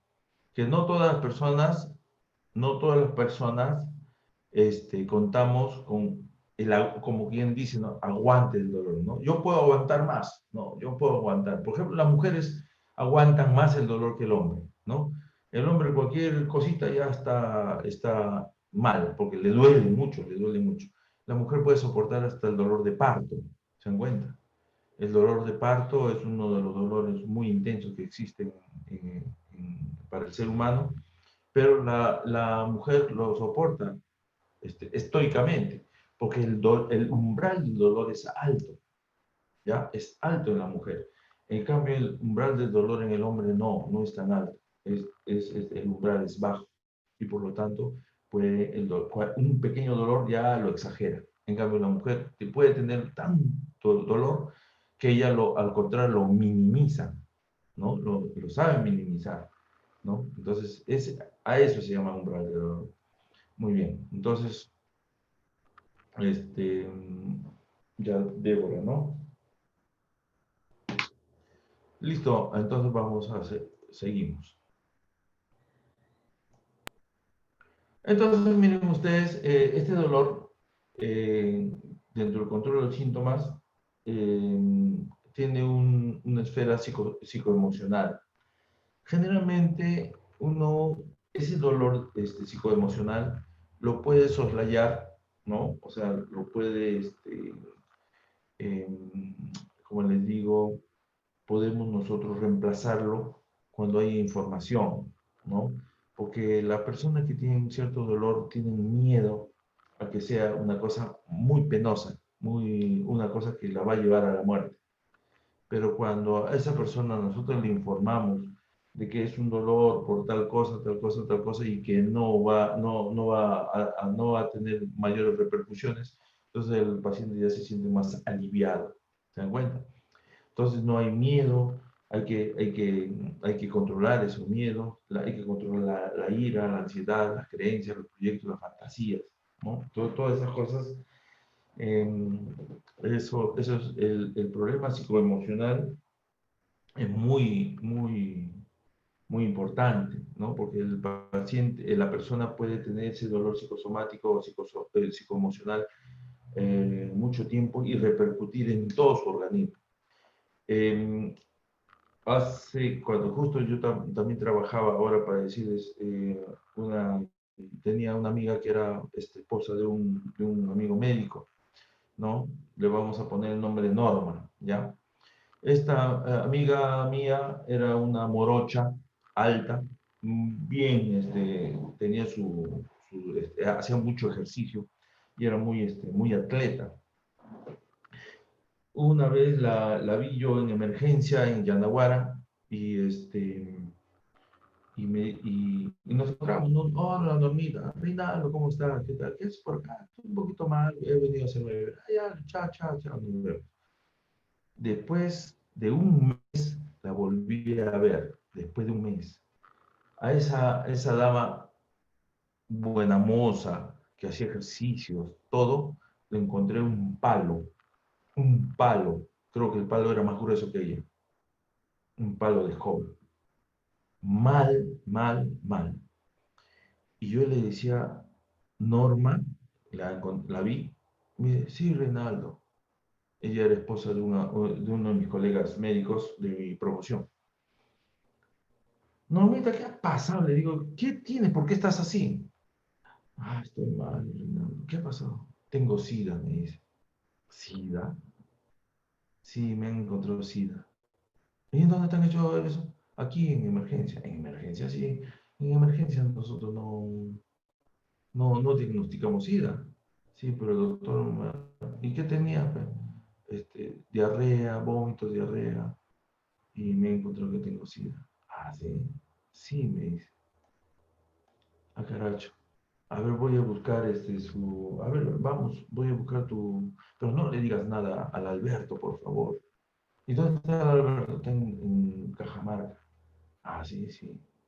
Que no todas las personas contamos con como quien dice, ¿no? Aguante el dolor, ¿no? Yo puedo aguantar más, ¿no? Yo puedo aguantar. Por ejemplo, las mujeres aguantan más el dolor que el hombre, ¿no? El hombre cualquier cosita ya está mal, porque le duele mucho, le duele mucho. La mujer puede soportar hasta el dolor de parto, ¿se dan cuenta? El dolor de parto es uno de los dolores muy intensos que existen para el ser humano, pero la mujer lo soporta estoicamente, porque el umbral del dolor es alto, ¿ya? Es alto en la mujer. En cambio, el umbral del dolor en el hombre no es tan alto. El umbral es bajo y por lo tanto un pequeño dolor ya lo exagera. En cambio, la mujer puede tener tanto dolor que ella al contrario lo minimiza, ¿no? Lo sabe minimizar, ¿no? Entonces, a eso se llama umbral del dolor. Muy bien, entonces, ya Débora, ¿no? Listo, entonces vamos a seguimos. Entonces, miren ustedes, este dolor, dentro del control de los síntomas, tiene una esfera psicoemocional. Generalmente ese dolor psicoemocional lo puede soslayar, ¿no? O sea, lo puede, como les digo, podemos nosotros reemplazarlo cuando hay información, ¿no? Porque la persona que tiene un cierto dolor tiene miedo a que sea una cosa muy penosa, una cosa que la va a llevar a la muerte. Pero cuando a esa persona nosotros le informamos de que es un dolor por tal cosa, tal cosa, tal cosa, y que no va a tener mayores repercusiones, entonces el paciente ya se siente más aliviado. ¿Se dan cuenta? Entonces no hay miedo, hay que controlar esos miedos, hay que controlar la ira, la ansiedad, las creencias, los proyectos, las fantasías, ¿no? Todas esas cosas. Eso es el problema psicoemocional, es muy importante, ¿no? Porque el paciente, la persona puede tener ese dolor psicosomático o psicoemocional mucho tiempo y repercutir en todo su organismo. Cuando justo yo también trabajaba, ahora para decirles, tenía una amiga que era esposa de un amigo médico, ¿no? Le vamos a poner el nombre de Norma, ¿ya? Esta amiga mía era una morocha, alta, bien, tenía hacía mucho ejercicio y era muy atleta. Una vez la vi yo en emergencia en Yanaguara y nos encontramos, ¿no? Hola, Normita, Reinaldo, ¿cómo estás? ¿Qué tal? ¿Qué es por acá? Un poquito mal, he venido a hacerme. Ya, chao, nos vemos. Después de un mes, la volví a ver, después de un mes. A esa dama, buena moza, que hacía ejercicios, todo, le encontré un palo, creo que el palo era más grueso que ella, un palo de escoba. Mal. Y yo le decía, Norma, la vi, me dice, sí, Reinaldo. Ella era esposa de uno de mis colegas médicos de mi promoción. Normita, ¿qué ha pasado? Le digo, ¿qué tienes? ¿Por qué estás así? Ah, estoy mal, Reinaldo. ¿Qué ha pasado? Tengo SIDA, me dice. ¿SIDA? Sí, me han encontrado SIDA. ¿Y en dónde te han hecho eso? Aquí en emergencia. En emergencia, sí. En emergencia nosotros no diagnosticamos SIDA. Sí, pero el doctor, ¿y qué tenía? Diarrea, vómitos, diarrea. Y me encontró que tengo SIDA. Ah, sí. Sí, me dice. Ah, caracho. A ver, voy a buscar A ver, vamos, voy a buscar Pero no le digas nada al Alberto, por favor. ¿Y dónde está el Alberto? Está en Cajamarca. Ah, sí.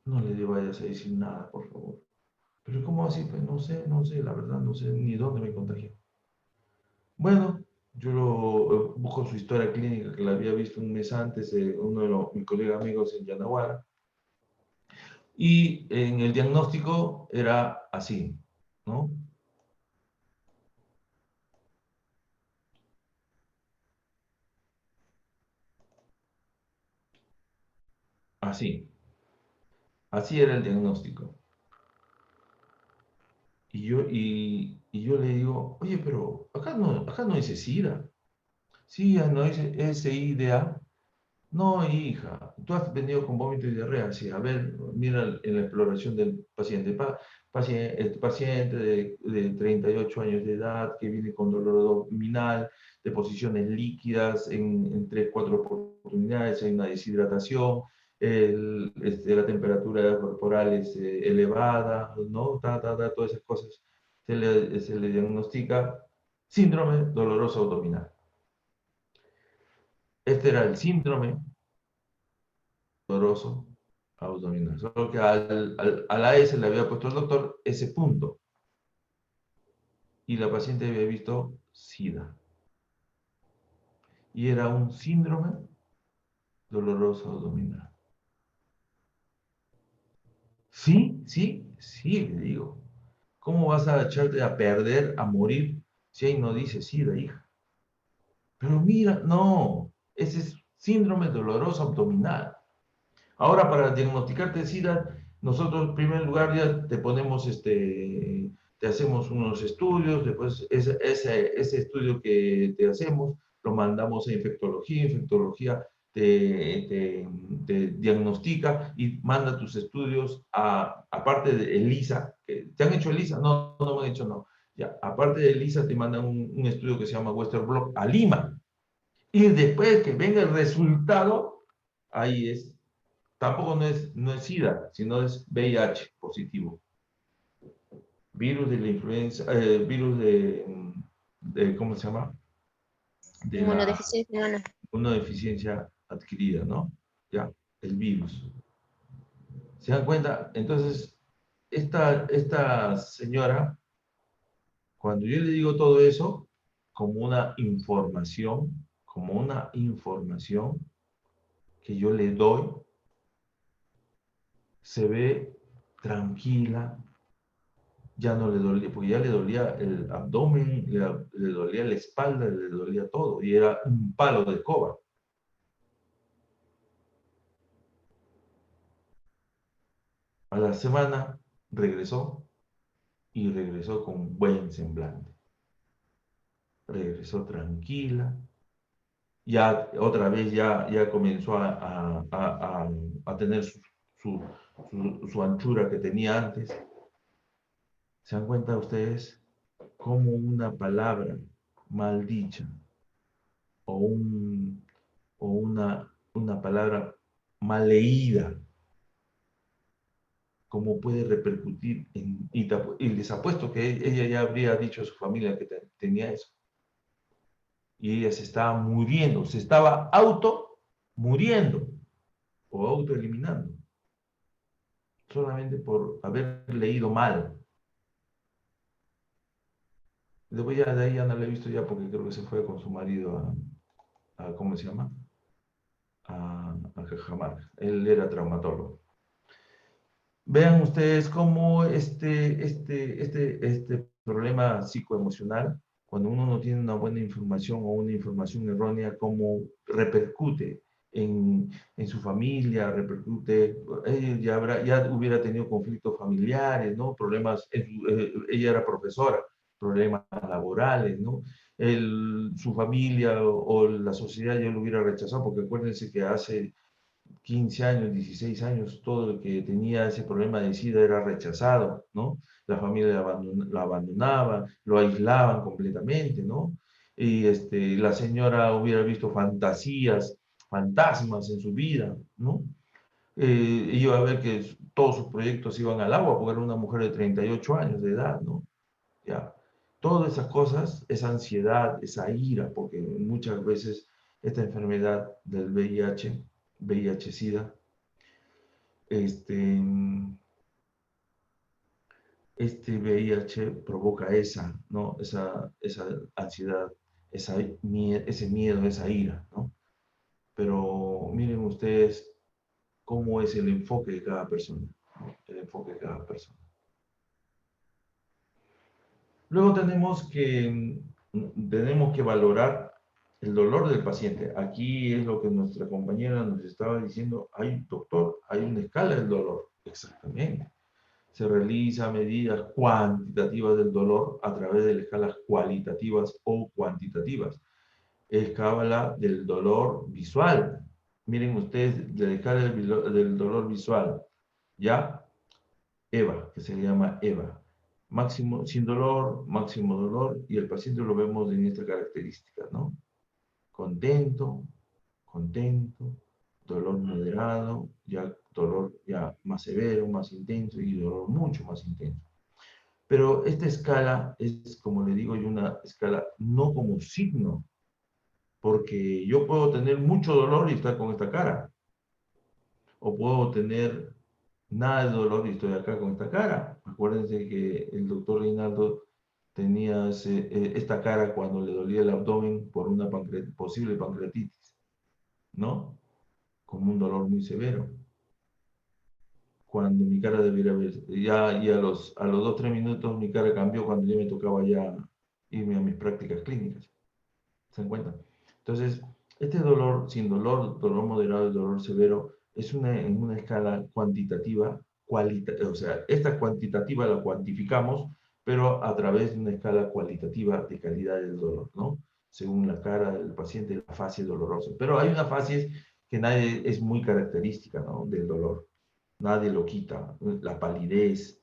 No le vayas a decir nada, por favor. Pero ¿cómo así? Pues no sé, la verdad, no sé ni dónde me contagié. Bueno, yo busco su historia clínica que la había visto un mes antes, uno de mis colegas amigos en Yanaguara. Y en el diagnóstico era así, ¿no? Así. Así era el diagnóstico. Y yo le digo, oye, pero acá no dice SIDA. Sí, no dice SIDA. No, hija, tú has venido con vómito y diarrea. Sí, a ver, mira en la exploración del paciente. Paciente de 38 años de edad que viene con dolor abdominal, de posiciones líquidas en 3-4 oportunidades, hay una deshidratación, la temperatura corporal es elevada, ¿no? Todas esas cosas. Se le diagnostica síndrome doloroso abdominal. Este era el síndrome doloroso abdominal. Solo que a la S le había puesto el doctor ese punto. Y la paciente había visto SIDA. Y era un síndrome doloroso abdominal. Sí, le digo. ¿Cómo vas a echarte a perder, a morir, si ahí no dice SIDA, hija? Pero mira, no, ese es síndrome doloroso abdominal. Ahora, para diagnosticarte SIDA, nosotros en primer lugar ya te ponemos, te hacemos unos estudios, después ese estudio que te hacemos lo mandamos a infectología te diagnostica y manda tus estudios aparte de ELISA. ¿Te han hecho ELISA? No, no me han hecho, no. Ya, aparte de ELISA te mandan un estudio que se llama Western Blot a Lima. Y después que venga el resultado, ahí es. Tampoco no es SIDA, sino es VIH positivo. Virus de la influenza, virus ¿cómo se llama? De la Inmunodeficiencia humana. inmunodeficiencia adquirida, ¿no? Ya, el virus. ¿Se dan cuenta? Entonces, esta señora, cuando yo le digo todo eso, como una información que yo le doy, se ve tranquila, ya no le dolía, porque ya le dolía el abdomen, le dolía la espalda, le dolía todo, y era un palo de escoba. A la semana regresó, y regresó con buen semblante. Regresó tranquila, ya otra vez ya comenzó a tener su anchura que tenía antes. ¿Se dan cuenta ustedes cómo una palabra mal dicha o una palabra mal leída, cómo puede repercutir y les apuesto que ella ya habría dicho a su familia que tenía eso? Y ella se estaba muriendo, se estaba muriendo o autoeliminando, solamente por haber leído mal. Después ya de ahí ya no la he visto ya porque creo que se fue con su marido a ¿cómo se llama? A Cajamarca. Él era traumatólogo. Vean ustedes cómo este problema psicoemocional, cuando uno no tiene una buena información o una información errónea, cómo repercute en su familia, repercute, ya hubiera tenido conflictos familiares, ¿no? Problemas, ella era profesora, problemas laborales, ¿no? Su familia o la sociedad ya lo hubiera rechazado, porque acuérdense que hace 15 años, 16 años, todo el que tenía ese problema de SIDA era rechazado, ¿no? La familia la abandonaba, lo aislaban completamente, ¿no? Y la señora hubiera visto fantasmas en su vida, ¿no? Iba a ver que todos sus proyectos iban al agua porque era una mujer de 38 años de edad, ¿no? Ya. Todas esas cosas, esa ansiedad, esa ira, porque muchas veces esta enfermedad del VIH-Sida, este VIH provoca ¿no? Esa ansiedad, ese miedo, esa ira, ¿no? Pero miren ustedes cómo es el enfoque de cada persona, ¿no? El enfoque de cada persona. Luego tenemos que valorar el dolor del paciente. Aquí es lo que nuestra compañera nos estaba diciendo. Doctor, hay una escala del dolor. Exactamente. Se realizan medidas cuantitativas del dolor a través de escalas cualitativas o cuantitativas. Escala del dolor visual. Miren ustedes, la escala del dolor visual. ¿Ya? EVA, que se llama EVA. Máximo sin dolor, máximo dolor, y el paciente lo vemos en esta característica, ¿no? Contento, dolor moderado, ya dolor ya más severo, más intenso, y dolor mucho más intenso. Pero esta escala es, como le digo yo, una escala no como signo, porque yo puedo tener mucho dolor y estar con esta cara, o puedo tener nada de dolor y estoy acá con esta cara. Acuérdense que el doctor Reinaldo tenía esta cara cuando le dolía el abdomen por una posible pancreatitis, ¿no? Como un dolor muy severo. Cuando mi cara debería haber, y a los 2-3 minutos mi cara cambió cuando ya me tocaba ya irme a mis prácticas clínicas. ¿Se dan cuenta? Entonces, este dolor, sin dolor, dolor moderado y dolor severo, en una escala cuantitativa, o sea, esta cuantitativa la cuantificamos, pero a través de una escala cualitativa de calidad del dolor, ¿no? Según la cara del paciente, la fase dolorosa. Pero hay una fase que es muy característica, ¿no? Del dolor. Nadie lo quita. La palidez,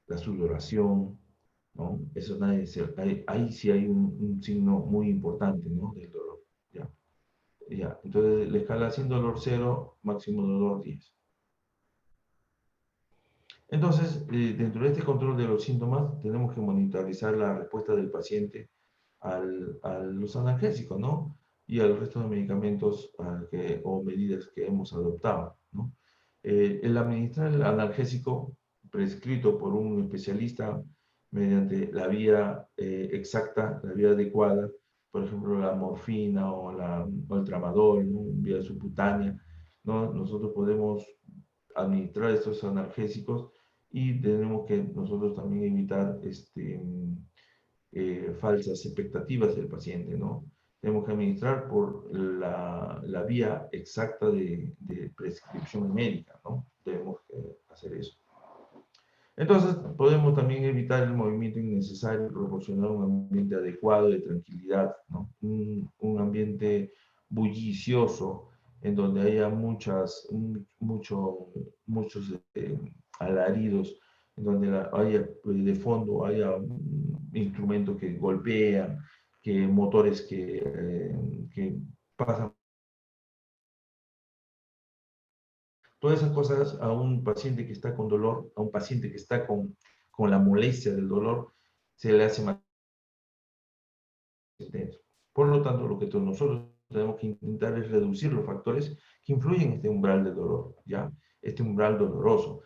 la sudoración, ¿no? Eso ahí sí hay un signo muy importante, ¿no? Del dolor, ¿ya? Ya. Entonces, la escala sin dolor 0, máximo dolor 10. Entonces, dentro de este control de los síntomas, tenemos que monitorizar la respuesta del paciente a los analgésicos, ¿no? Y al resto de medicamentos o medidas que hemos adoptado, ¿no? El administrar el analgésico prescrito por un especialista mediante la vía exacta, la vía adecuada, por ejemplo, la morfina o el tramadol, ¿no? Vía subcutánea, ¿no? Nosotros podemos administrar estos analgésicos y tenemos que nosotros también evitar falsas expectativas del paciente, ¿no? Tenemos que administrar por la vía exacta de prescripción médica, ¿no? Debemos hacer eso. Entonces, podemos también evitar el movimiento innecesario, proporcionar un ambiente adecuado de tranquilidad, ¿no? Un ambiente bullicioso, en donde haya muchos alaridos, en donde haya de fondo haya instrumentos que golpean, que motores que pasan. Todas esas cosas a un paciente que está con dolor, a un paciente que está con la molestia del dolor, se le hace más intenso. Por lo tanto, lo que nosotros tenemos que intentar es reducir los factores que influyen en este umbral de dolor, ¿ya? Este umbral doloroso.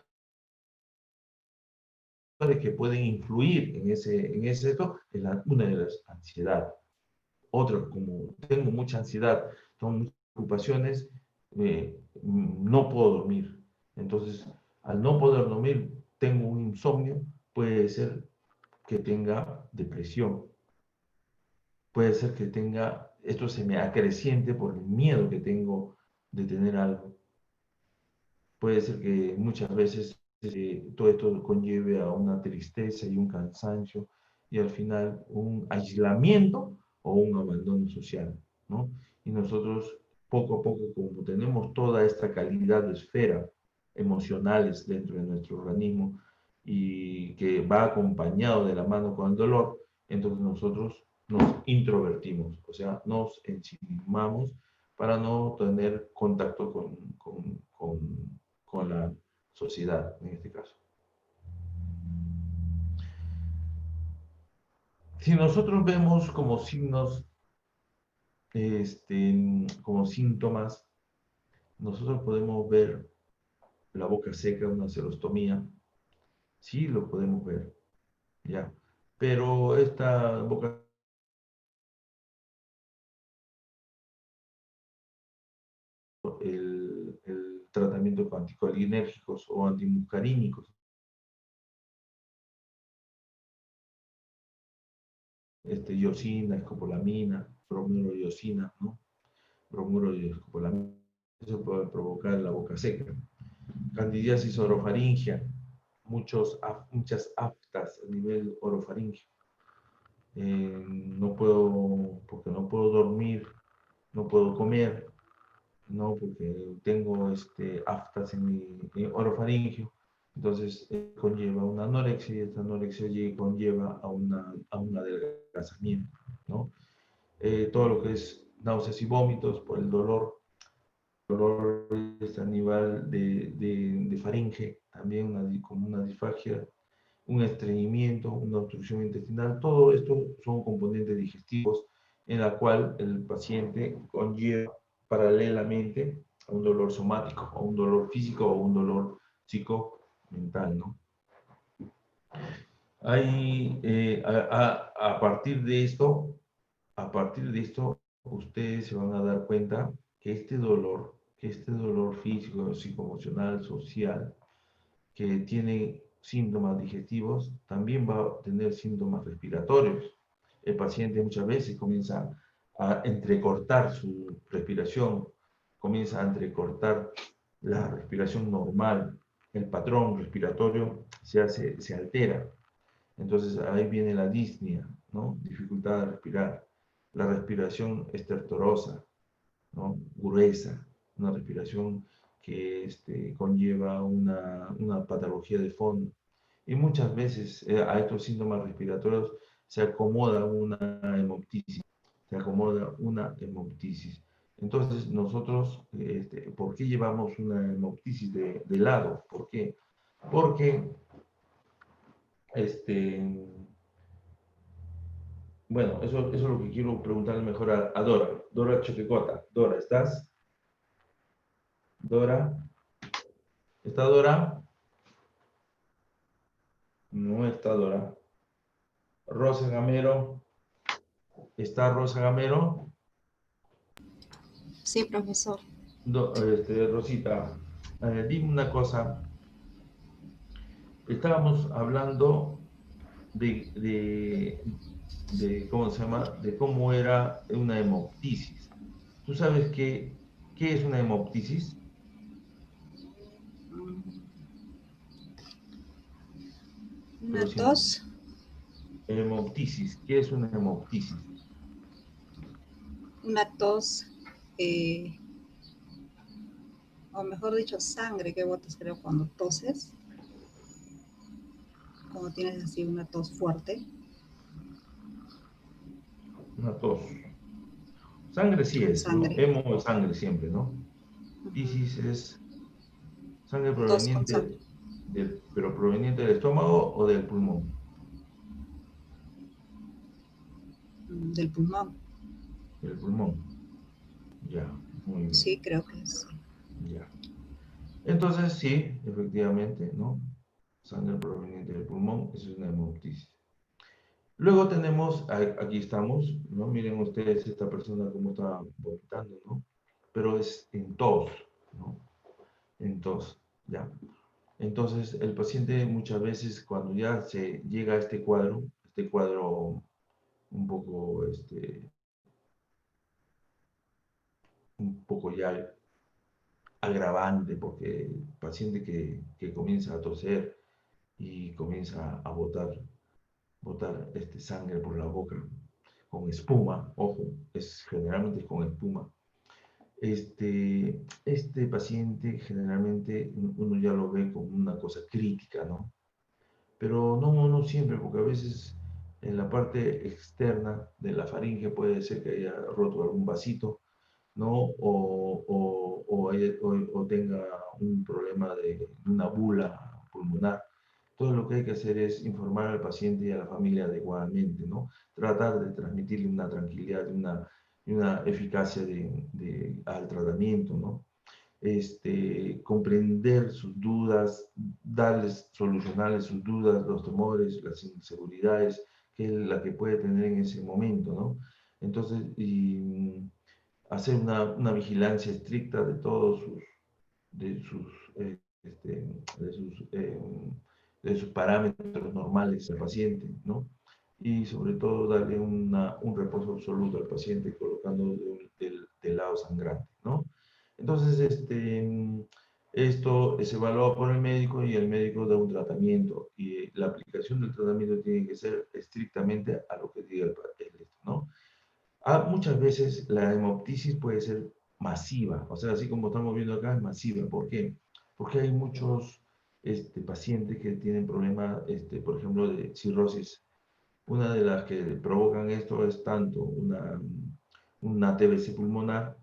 Que pueden influir en ese esto, es una de las ansiedad. Otra, como tengo mucha ansiedad, tengo muchas preocupaciones, no puedo dormir. Entonces, al no poder dormir, tengo un insomnio, puede ser que tenga depresión. Puede ser que esto se me acreciente por el miedo que tengo de tener algo. Puede ser que muchas veces todo esto conlleve a una tristeza y un cansancio y al final un aislamiento o un abandono social, ¿no? Y nosotros poco a poco, como tenemos toda esta calidad de esfera emocionales dentro de nuestro organismo y que va acompañado de la mano con el dolor, entonces nosotros nos introvertimos, o sea, nos ensimismamos para no tener contacto con la sociedad, en este caso. Si nosotros vemos como signos, como síntomas, nosotros podemos ver la boca seca, una celostomía, sí lo podemos ver, ya. Pero esta boca el tratamiento con anticolinérgicos o antimuscarínicos. Iosina, escopolamina, bromuro de iosina, ¿no? Bromuro de escopolamina. Eso puede provocar la boca seca. Candidiasis orofaringia, muchas aftas a nivel orofaringio. Porque no puedo dormir, no puedo comer, no porque tengo aftas en mi orofaringio. Entonces conlleva una anorexia y esta anorexia conlleva a un adelgazamiento, ¿no? Todo lo que es náuseas y vómitos por el dolor a nivel de faringe, también como una disfagia, un estreñimiento, una obstrucción intestinal, todo esto son componentes digestivos en la cual el paciente conlleva paralelamente a un dolor somático, a un dolor físico o un dolor psicomental, ¿no? A partir de esto, ustedes se van a dar cuenta que este dolor físico, psicoemocional, social, que tiene síntomas digestivos, también va a tener síntomas respiratorios. El paciente muchas veces comienza a entrecortar su respiración, comienza a entrecortar la respiración normal, el patrón respiratorio se altera. Entonces ahí viene la disnea, ¿no? Dificultad de respirar. La respiración estertorosa, ¿no? Gruesa, una respiración que conlleva una patología de fondo. Y muchas veces a estos síntomas respiratorios se acomoda una hemoptisis. Se acomoda una hemoptisis. Entonces, nosotros, ¿por qué llevamos una hemoptisis de lado? ¿Por qué? Porque, bueno, eso es lo que quiero preguntarle mejor a Dora. Dora Choquecota. Dora, ¿estás? Dora. ¿Está Dora? No está Dora. Rosa Gamero. ¿Está Rosa Gamero? Sí, profesor. Rosita, dime una cosa. Estábamos hablando de ¿cómo se llama? De cómo era una hemoptisis. ¿Tú sabes qué es una hemoptisis? Una tos. Hemoptisis. ¿Qué es una hemoptisis? Una tos, o mejor dicho, sangre que botas, creo, cuando toses. Cuando tienes así una tos fuerte. Una tos. Sangre sí es, sangre. ¿no? Hemo es sangre siempre, ¿no? Tisis es sangre proveniente pero proveniente del estómago o del pulmón. Del pulmón. Del pulmón. Ya, muy bien. Sí, creo que sí. Ya. Entonces, sí, efectivamente, ¿no? Sangre proveniente del pulmón, eso es una hemoptisis. Luego tenemos, aquí estamos, ¿no? Miren ustedes esta persona cómo está vomitando, ¿no? Pero es en tos, ¿no? En tos, ¿ya? Entonces, el paciente muchas veces cuando ya se llega a este cuadro un poco ya agravante, porque el paciente que comienza a toser y comienza a botar sangre por la boca, con espuma, ojo, generalmente es con espuma. Este paciente generalmente uno ya lo ve como una cosa crítica, ¿no? Pero no siempre, porque a veces en la parte externa de la faringe puede ser que haya roto algún vasito, ¿no? O tenga un problema de una bula pulmonar. Todo lo que hay que hacer es informar al paciente y a la familia adecuadamente, ¿no? Tratar de transmitirle una tranquilidad y una eficacia al tratamiento, ¿no? Comprender sus dudas, solucionarles sus dudas, los temores, las inseguridades que es la que puede tener en ese momento, ¿no? Entonces, hacer una vigilancia estricta de todos de sus parámetros normales del paciente, ¿no? Y sobre todo darle un reposo absoluto al paciente colocando del lado sangrante, ¿no? Entonces, esto es evaluado por el médico y el médico da un tratamiento y la aplicación del tratamiento tiene que ser estrictamente a lo que diga el ¿no? Muchas veces la hemoptisis puede ser masiva, o sea, así como estamos viendo acá, es masiva. ¿Por qué? Porque hay muchos pacientes que tienen problemas, por ejemplo, de cirrosis. Una de las que provocan esto es tanto una TBC pulmonar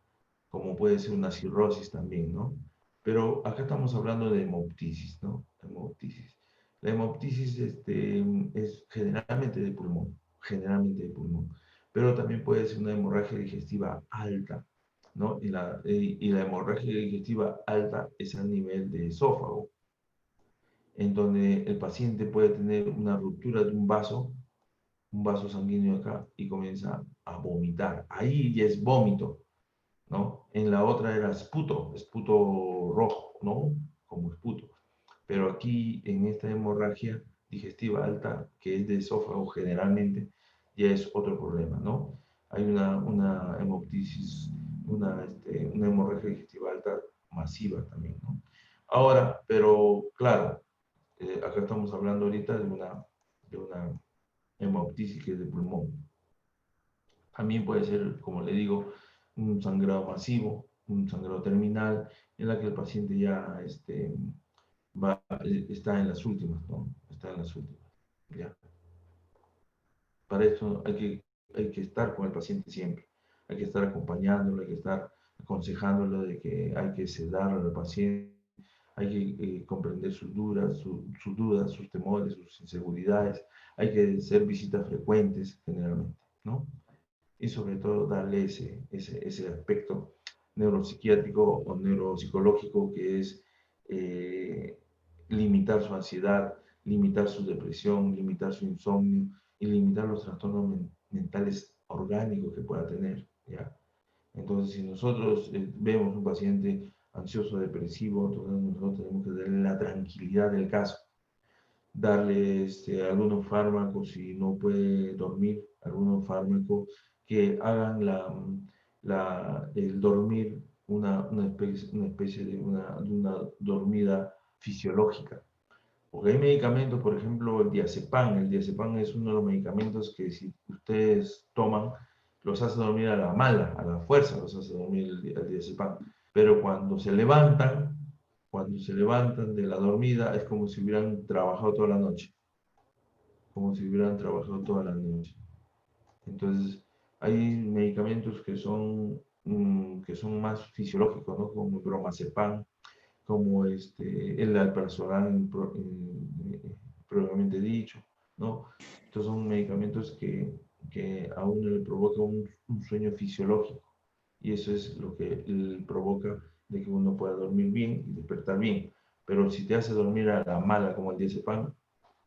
como puede ser una cirrosis también, ¿no? Pero acá estamos hablando de hemoptisis, ¿no? Hemoptisis. La hemoptisis es generalmente de pulmón, pero también puede ser una hemorragia digestiva alta, ¿no? Y la hemorragia digestiva alta es a nivel de esófago, en donde el paciente puede tener una ruptura de un vaso sanguíneo acá, y comienza a vomitar. Ahí ya es vómito, ¿no? En la otra era esputo rojo, ¿no? Como esputo. Pero aquí, en esta hemorragia digestiva alta, que es de esófago generalmente, ya es otro problema, ¿no? Hay una hemoptisis, una hemorragia digestiva alta masiva también, ¿no? Ahora, pero claro, acá estamos hablando ahorita de una hemoptisis que es de pulmón. También puede ser, como le digo, un sangrado masivo, un sangrado terminal, en la que el paciente ya está en las últimas, ¿no? Está en las últimas, ¿ya? Para eso hay que estar con el paciente siempre. Hay que estar acompañándolo, hay que estar aconsejándolo de que hay que sedar al paciente, hay que comprender sus dudas, sus temores, sus inseguridades. Hay que hacer visitas frecuentes, generalmente, ¿no? Y sobre todo darle ese aspecto neuropsiquiátrico o neuropsicológico que es limitar su ansiedad, limitar su depresión, limitar su insomnio y limitar los trastornos mentales orgánicos que pueda tener, ¿ya? Entonces, si nosotros vemos un paciente ansioso, depresivo, entonces nosotros tenemos que darle la tranquilidad del caso, darle algunos fármacos si no puede dormir, algunos fármacos que hagan el dormir una especie de una dormida fisiológica. Porque hay medicamentos, por ejemplo, el diazepam. El diazepam es uno de los medicamentos que si ustedes toman, los hace dormir a la mala, a la fuerza los hace dormir el diazepam. Pero cuando se levantan de la dormida, es como si hubieran trabajado toda la noche. Como si hubieran trabajado toda la noche. Entonces, hay medicamentos que son más fisiológicos, ¿no? Como el bromazepam, como el alprazolam propiamente dicho, ¿no? Estos son medicamentos que a uno le provoca un sueño fisiológico, y eso es lo que provoca de que uno pueda dormir bien y despertar bien. Pero si te hace dormir a la mala, como el diazepam,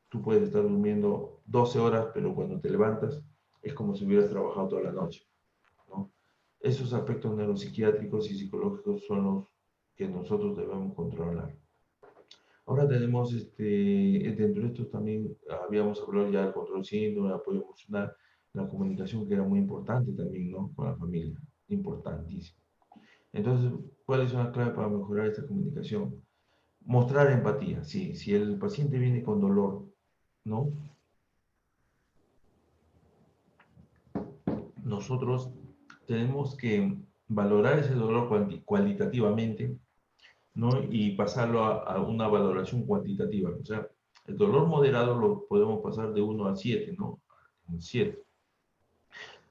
tú puedes estar durmiendo 12 horas, pero cuando te levantas es como si hubieras trabajado toda la noche, ¿no? Esos aspectos neuropsiquiátricos y psicológicos son los que nosotros debemos controlar. Ahora tenemos, dentro de esto también habíamos hablado ya del control síndrome, el apoyo emocional, la comunicación, que era muy importante también, ¿no? Con la familia, importantísimo. Entonces, ¿cuáles son las claves para mejorar esta comunicación? Mostrar empatía. Si el paciente viene con dolor, ¿no? Nosotros tenemos que valorar ese dolor cualitativamente, ¿no? Y pasarlo a una valoración cuantitativa. O sea, el dolor moderado lo podemos pasar de 1 a 7, ¿no? 7.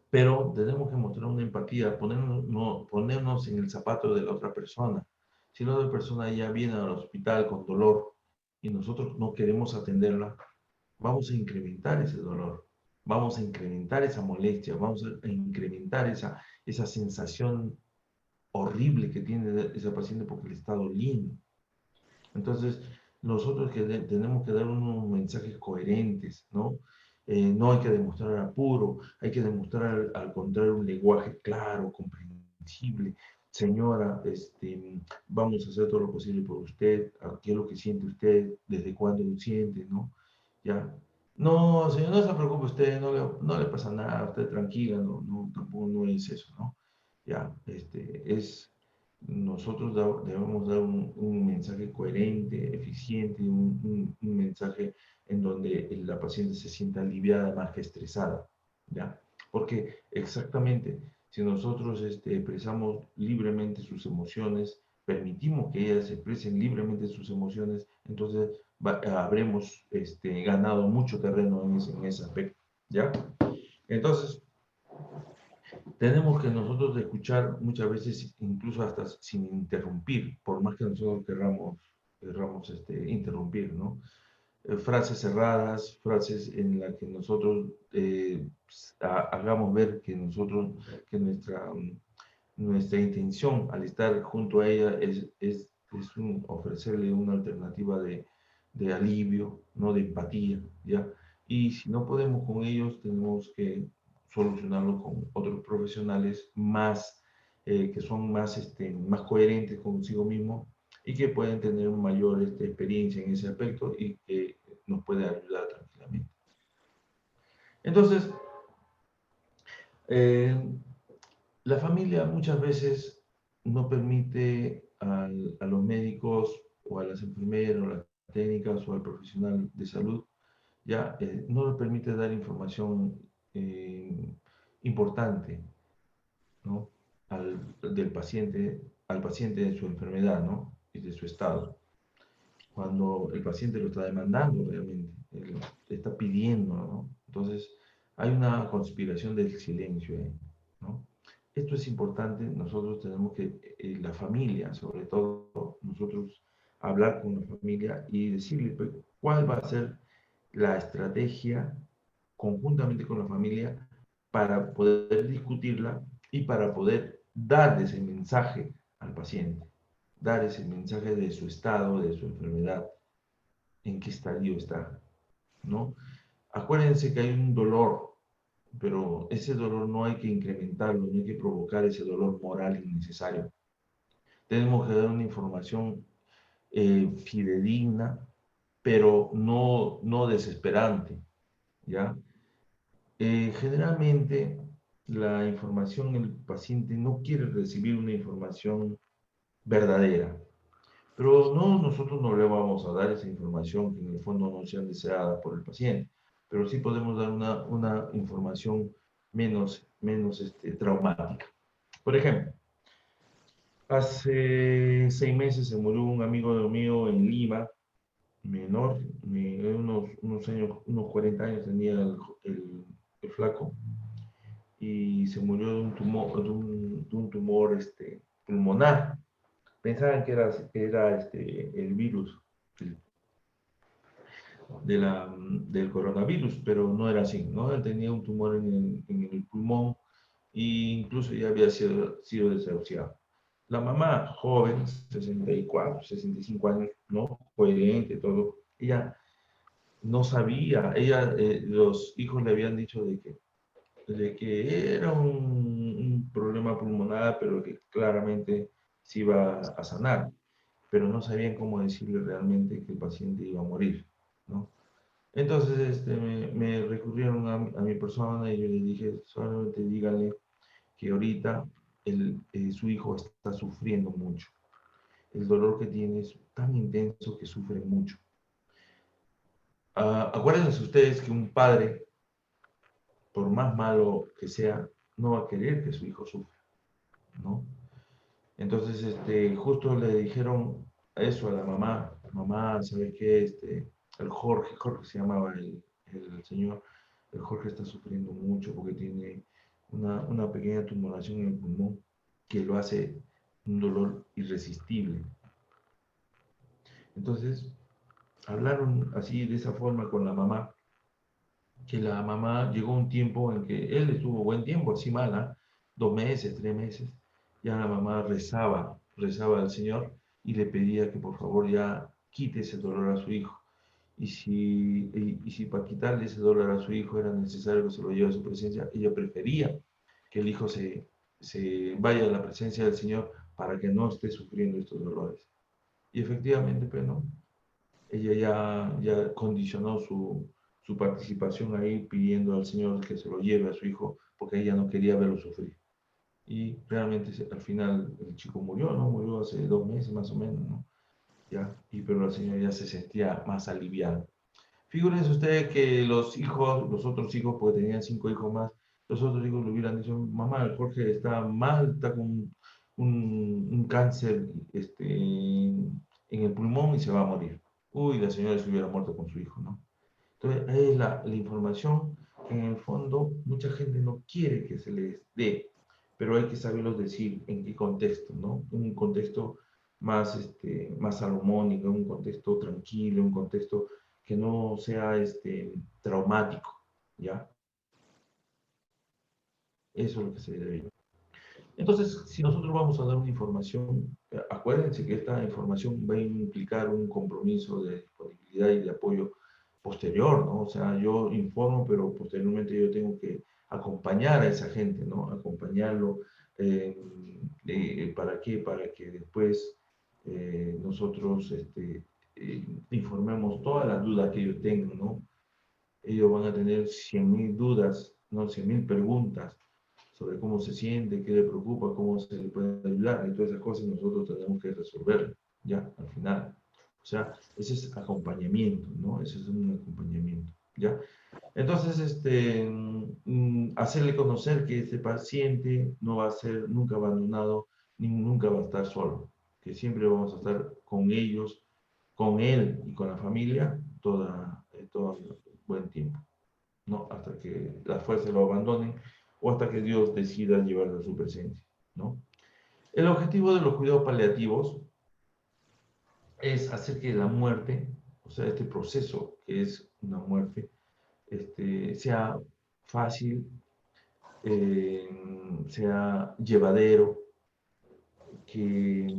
Pero tenemos que mostrar una empatía, ponernos en el zapato de la otra persona. Si la otra persona ya viene al hospital con dolor y nosotros no queremos atenderla, vamos a incrementar ese dolor, vamos a incrementar esa molestia, vamos a incrementar esa sensación horrible que tiene esa paciente porque le está doliendo. Entonces, nosotros tenemos que dar unos mensajes coherentes, ¿no? No hay que demostrar apuro, hay que demostrar al contrario un lenguaje claro, comprensible. Señora, vamos a hacer todo lo posible por usted, qué es lo que siente usted, desde cuándo lo siente, ¿no? ¿Ya? No, señor, no se preocupe usted, no le pasa nada, usted tranquila, tampoco no es eso, ¿no? Ya, nosotros debemos dar un mensaje coherente, eficiente, un mensaje en donde la paciente se sienta aliviada más que estresada, ¿ya? Porque exactamente, si nosotros expresamos libremente sus emociones, permitimos que ellas expresen libremente sus emociones, entonces habremos ganado mucho terreno en ese aspecto, ¿ya? Entonces, tenemos que nosotros escuchar muchas veces, incluso hasta sin interrumpir, por más que nosotros querramos interrumpir, ¿no? Frases cerradas, frases en las que nosotros hagamos ver que nuestra intención al estar junto a ella es ofrecerle una alternativa de alivio, ¿no? De empatía, ¿ya? Y si no podemos con ellos, tenemos que solucionarlo con otros profesionales que son más coherentes consigo mismos y que pueden tener mayor experiencia en ese aspecto y que nos puede ayudar tranquilamente. Entonces, la familia muchas veces no permite a los médicos o a las enfermeras o las técnicas o al profesional de salud, ya no le permite dar información importante, ¿no? Del paciente, al paciente de su enfermedad, ¿no? Y de su estado. Cuando el paciente lo está demandando realmente, él está pidiendo, ¿no? Entonces, hay una conspiración del silencio, ¿no? Esto es importante, nosotros tenemos que, la familia, sobre todo, nosotros hablar con la familia y decirle pues, cuál va a ser la estrategia conjuntamente con la familia para poder discutirla y para poder dar ese mensaje al paciente, dar ese mensaje de su estado, de su enfermedad, en qué estadio está, ¿no? Acuérdense que hay un dolor, pero ese dolor no hay que incrementarlo, no hay que provocar ese dolor moral innecesario. Tenemos que dar una información fidedigna, pero no desesperante, ¿ya? Generalmente la información, el paciente no quiere recibir una información verdadera, pero nosotros no le vamos a dar esa información que en el fondo no sea deseada por el paciente, pero sí podemos dar una información menos traumática. Por ejemplo, hace 6 meses se murió un amigo mío en Lima, menor, unos años, unos 40 años tenía el flaco, y se murió de un tumor pulmonar. Pensaban que era el virus del coronavirus, pero no era así, ¿no? Él tenía un tumor en el pulmón e incluso ya había sido desahuciado. La mamá, joven, 64, 65 años, ¿no? Coherente, todo, ella no sabía, los hijos le habían dicho de que era un problema pulmonar, pero que claramente se iba a sanar, pero no sabían cómo decirle realmente que el paciente iba a morir, ¿no? Entonces me recurrieron a mi persona y yo le dije, solamente díganle que ahorita su hijo está sufriendo mucho. El dolor que tiene es tan intenso que sufre mucho. Acuérdense ustedes que un padre, por más malo que sea, no va a querer que su hijo sufra, ¿no? Entonces, justo le dijeron eso a la mamá, ¿sabe qué? El Jorge se llamaba el señor, el Jorge está sufriendo mucho porque tiene una pequeña tumoración en el pulmón que lo hace un dolor irresistible. Entonces, hablaron así, de esa forma con la mamá, que la mamá llegó un tiempo en que él estuvo buen tiempo, así mala, 2 meses, 3 meses, ya la mamá rezaba al Señor y le pedía que por favor ya quite ese dolor a su hijo. Y si para quitarle ese dolor a su hijo era necesario que se lo lleve a su presencia, ella prefería que el hijo se vaya a la presencia del Señor para que no esté sufriendo estos dolores. Y efectivamente, pues no, ella ya condicionó su participación ahí pidiendo al Señor que se lo lleve a su hijo porque ella no quería verlo sufrir. Y realmente al final el chico murió, ¿no? Murió hace 2 meses más o menos, ¿no? Ya, pero la señora ya se sentía más aliviada. Figúrense ustedes que los otros hijos, porque tenían 5 hijos más, los otros hijos le hubieran dicho, mamá, el Jorge está mal, está con un cáncer en el pulmón y se va a morir. Uy, la señora se hubiera muerto con su hijo, ¿no? Entonces, es la información que en el fondo mucha gente no quiere que se les dé, pero hay que saberlos decir en qué contexto, ¿no? Un contexto más salomónico, un contexto tranquilo, un contexto que no sea traumático, ¿ya? Eso es lo que se debe. Entonces, si nosotros vamos a dar una información, acuérdense que esta información va a implicar un compromiso de disponibilidad y de apoyo posterior, ¿no? O sea, yo informo, pero posteriormente yo tengo que acompañar a esa gente, ¿no? Acompañarlo, ¿para qué? Para que después nosotros informemos todas las dudas que ellos tengan, ¿no? Ellos van a tener 100.000 dudas, ¿no? 100.000 preguntas sobre cómo se siente, qué le preocupa, cómo se le puede ayudar, y todas esas cosas nosotros tenemos que resolver, ya, al final. O sea, ese es acompañamiento, ¿no? Ese es un acompañamiento, ¿ya? Entonces, hacerle conocer que este paciente no va a ser nunca abandonado, ni nunca va a estar solo, que siempre vamos a estar con ellos, con él y con la familia, todo buen tiempo, ¿no? Hasta que las fuerzas lo abandonen o hasta que Dios decida llevarlo a su presencia, ¿no? El objetivo de los cuidados paliativos es hacer que la muerte, o sea, este proceso que es una muerte, sea fácil, sea llevadero, que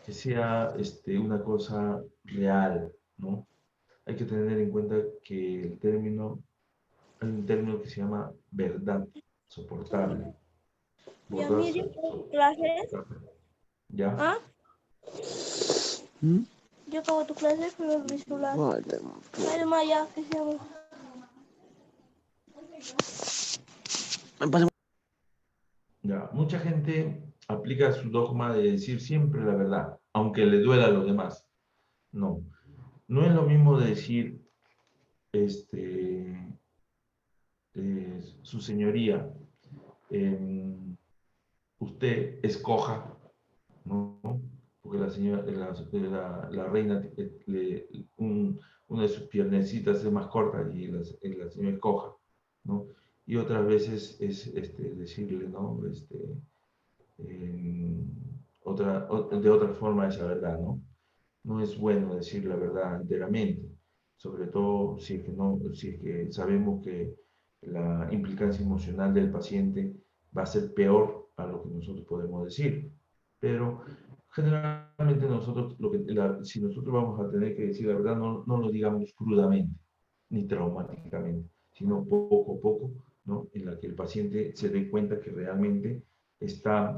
sea una cosa real, ¿no? Hay que tener en cuenta que hay un término que se llama verdad soportable. Verdad clases? ¿Ya? ¿Ah? Yo acabo tu clase, pero mi celular. Además, ya, que se Ya, mucha gente aplica su dogma de decir siempre la verdad, aunque le duela a los demás. No, no es lo mismo decir, su señoría, usted escoja, ¿no? Porque la señora, la reina, una de sus piernecitas es más corta y la señora escoja, ¿no? Y otras veces es decirle, ¿no? De otra forma esa verdad, ¿no? No es bueno decir la verdad enteramente, sobre todo si es que sabemos que la implicancia emocional del paciente va a ser peor a lo que nosotros podemos decir. Pero generalmente nosotros, si nosotros vamos a tener que decir la verdad, no lo digamos crudamente, ni traumáticamente, sino poco a poco, ¿no? En la que el paciente se dé cuenta que realmente está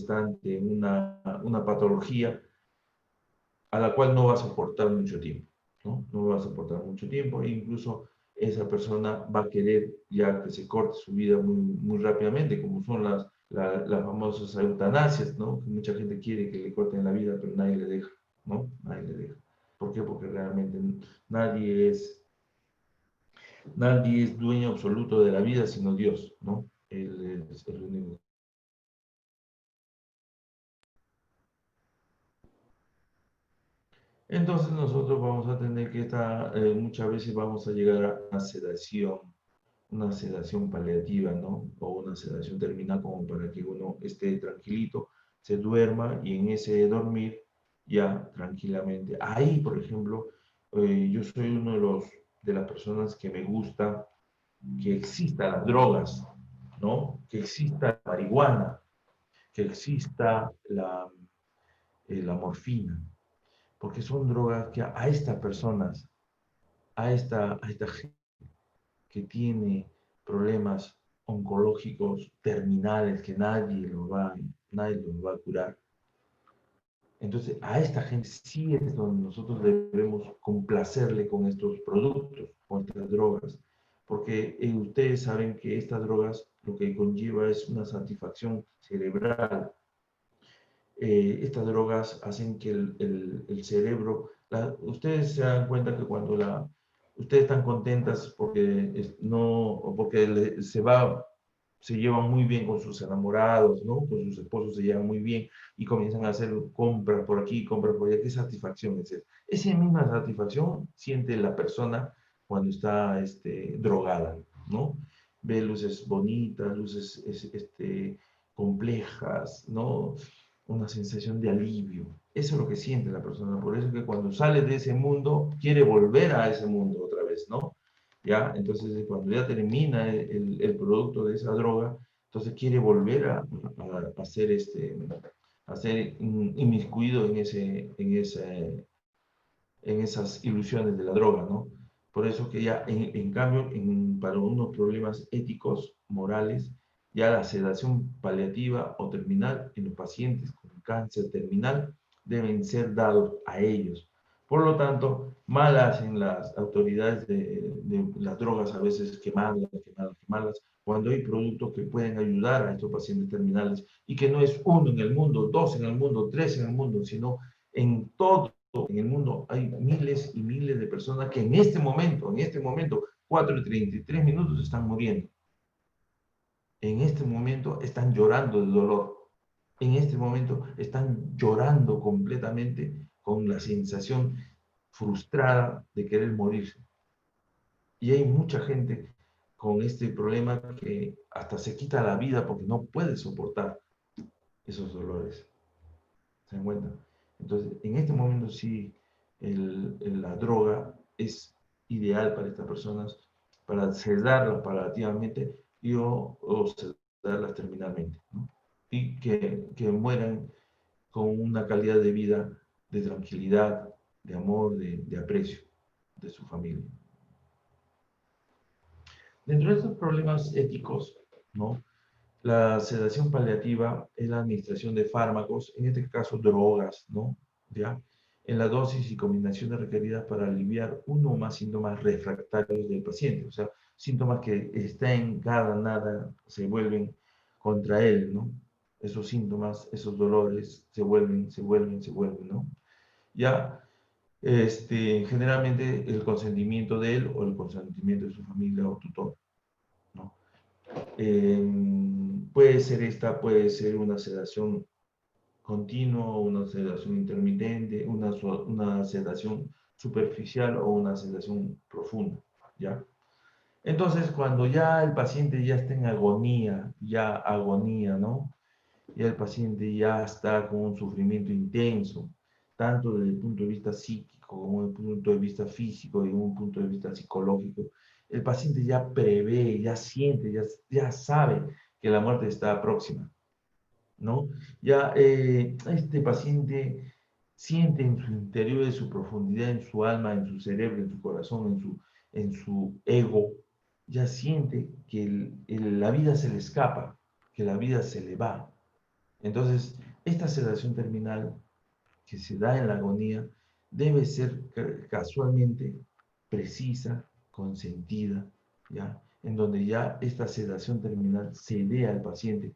ante una patología a la cual no va a soportar mucho tiempo, ¿no? No va a soportar mucho tiempo e incluso esa persona va a querer ya que se corte su vida muy rápidamente, como son las famosas eutanasias, ¿no? Que mucha gente quiere que le corten la vida, pero nadie le deja, ¿no? Nadie le deja. ¿Por qué? Porque realmente nadie es dueño absoluto de la vida, sino Dios, ¿no? Él es el único. Entonces nosotros vamos a tener que muchas veces vamos a llegar a una sedación paliativa, ¿no? O una sedación terminal como para que uno esté tranquilito, se duerma y en ese dormir ya tranquilamente. Ahí, por ejemplo, yo soy uno de las personas que me gusta que existan las drogas, ¿no? Que exista la marihuana, que exista la morfina, porque son drogas que a estas personas, a esta gente que tiene problemas oncológicos terminales que nadie los va a curar. Entonces, a esta gente sí es donde nosotros debemos complacerle con estos productos, con estas drogas, porque ustedes saben que estas drogas lo que conlleva es una satisfacción cerebral. Estas drogas hacen que el cerebro, ustedes se dan cuenta que cuando ustedes están contentas porque se llevan muy bien con sus enamorados, ¿no? Con sus esposos se llevan muy bien y comienzan a hacer compras por aquí, compras por allá. ¿Qué satisfacción es esa? Esa misma satisfacción siente la persona cuando está drogada, ¿no? Ve luces bonitas, luces complejas, ¿no? Una sensación de alivio. Eso es lo que siente la persona. Por eso es que cuando sale de ese mundo, quiere volver a ese mundo otra vez, ¿no? ¿Ya? Entonces, cuando ya termina el producto de esa droga, entonces quiere volver a ser inmiscuido en esas ilusiones de la droga, ¿no? Por eso que ya, en cambio, para unos problemas éticos, morales, ya la sedación paliativa o terminal en los pacientes con cáncer terminal deben ser dados a ellos. Por lo tanto, mal hacen las autoridades de las drogas a veces quemarlas, cuando hay productos que pueden ayudar a estos pacientes terminales y que no es uno en el mundo, dos en el mundo, tres en el mundo, sino en todo en el mundo hay miles y miles de personas que en este momento, 4:33 minutos están muriendo. En este momento están llorando de dolor. En este momento están llorando completamente con la sensación frustrada de querer morirse. Y hay mucha gente con este problema que hasta se quita la vida porque no puede soportar esos dolores. ¿Se dan cuenta? Entonces, en este momento sí, la droga es ideal para estas personas, para sedarlas paliativamente o sedarlas terminalmente, ¿no? Y que mueran con una calidad de vida, de tranquilidad, de amor, de aprecio de su familia. Dentro de estos problemas éticos, ¿no? La sedación paliativa es la administración de fármacos, en este caso drogas, ¿no? ¿Ya? En la dosis y combinaciones requeridas para aliviar uno o más síntomas refractarios del paciente, o sea, síntomas que estén cada nada, se vuelven contra él, ¿no? Esos síntomas, esos dolores se vuelven, ¿no? Ya, generalmente el consentimiento de él o el consentimiento de su familia o tutor, ¿no? Puede ser una sedación continua, una sedación intermitente, una sedación superficial o una sedación profunda, ¿ya? Entonces, cuando ya el paciente ya está en agonía, ¿no? Ya el paciente ya está con un sufrimiento intenso, tanto desde el punto de vista psíquico como desde el punto de vista físico y un punto de vista psicológico. El paciente ya prevé, ya siente, ya sabe que la muerte está próxima, ¿no? Ya este paciente siente en su interior, en su profundidad, en su alma, en su cerebro, en su corazón, en su ego, ya siente que la vida se le escapa, que la vida se le va. Entonces, esta sedación terminal que se da en la agonía debe ser casualmente precisa, consentida, ¿ya? En donde ya esta sedación terminal se dé al paciente,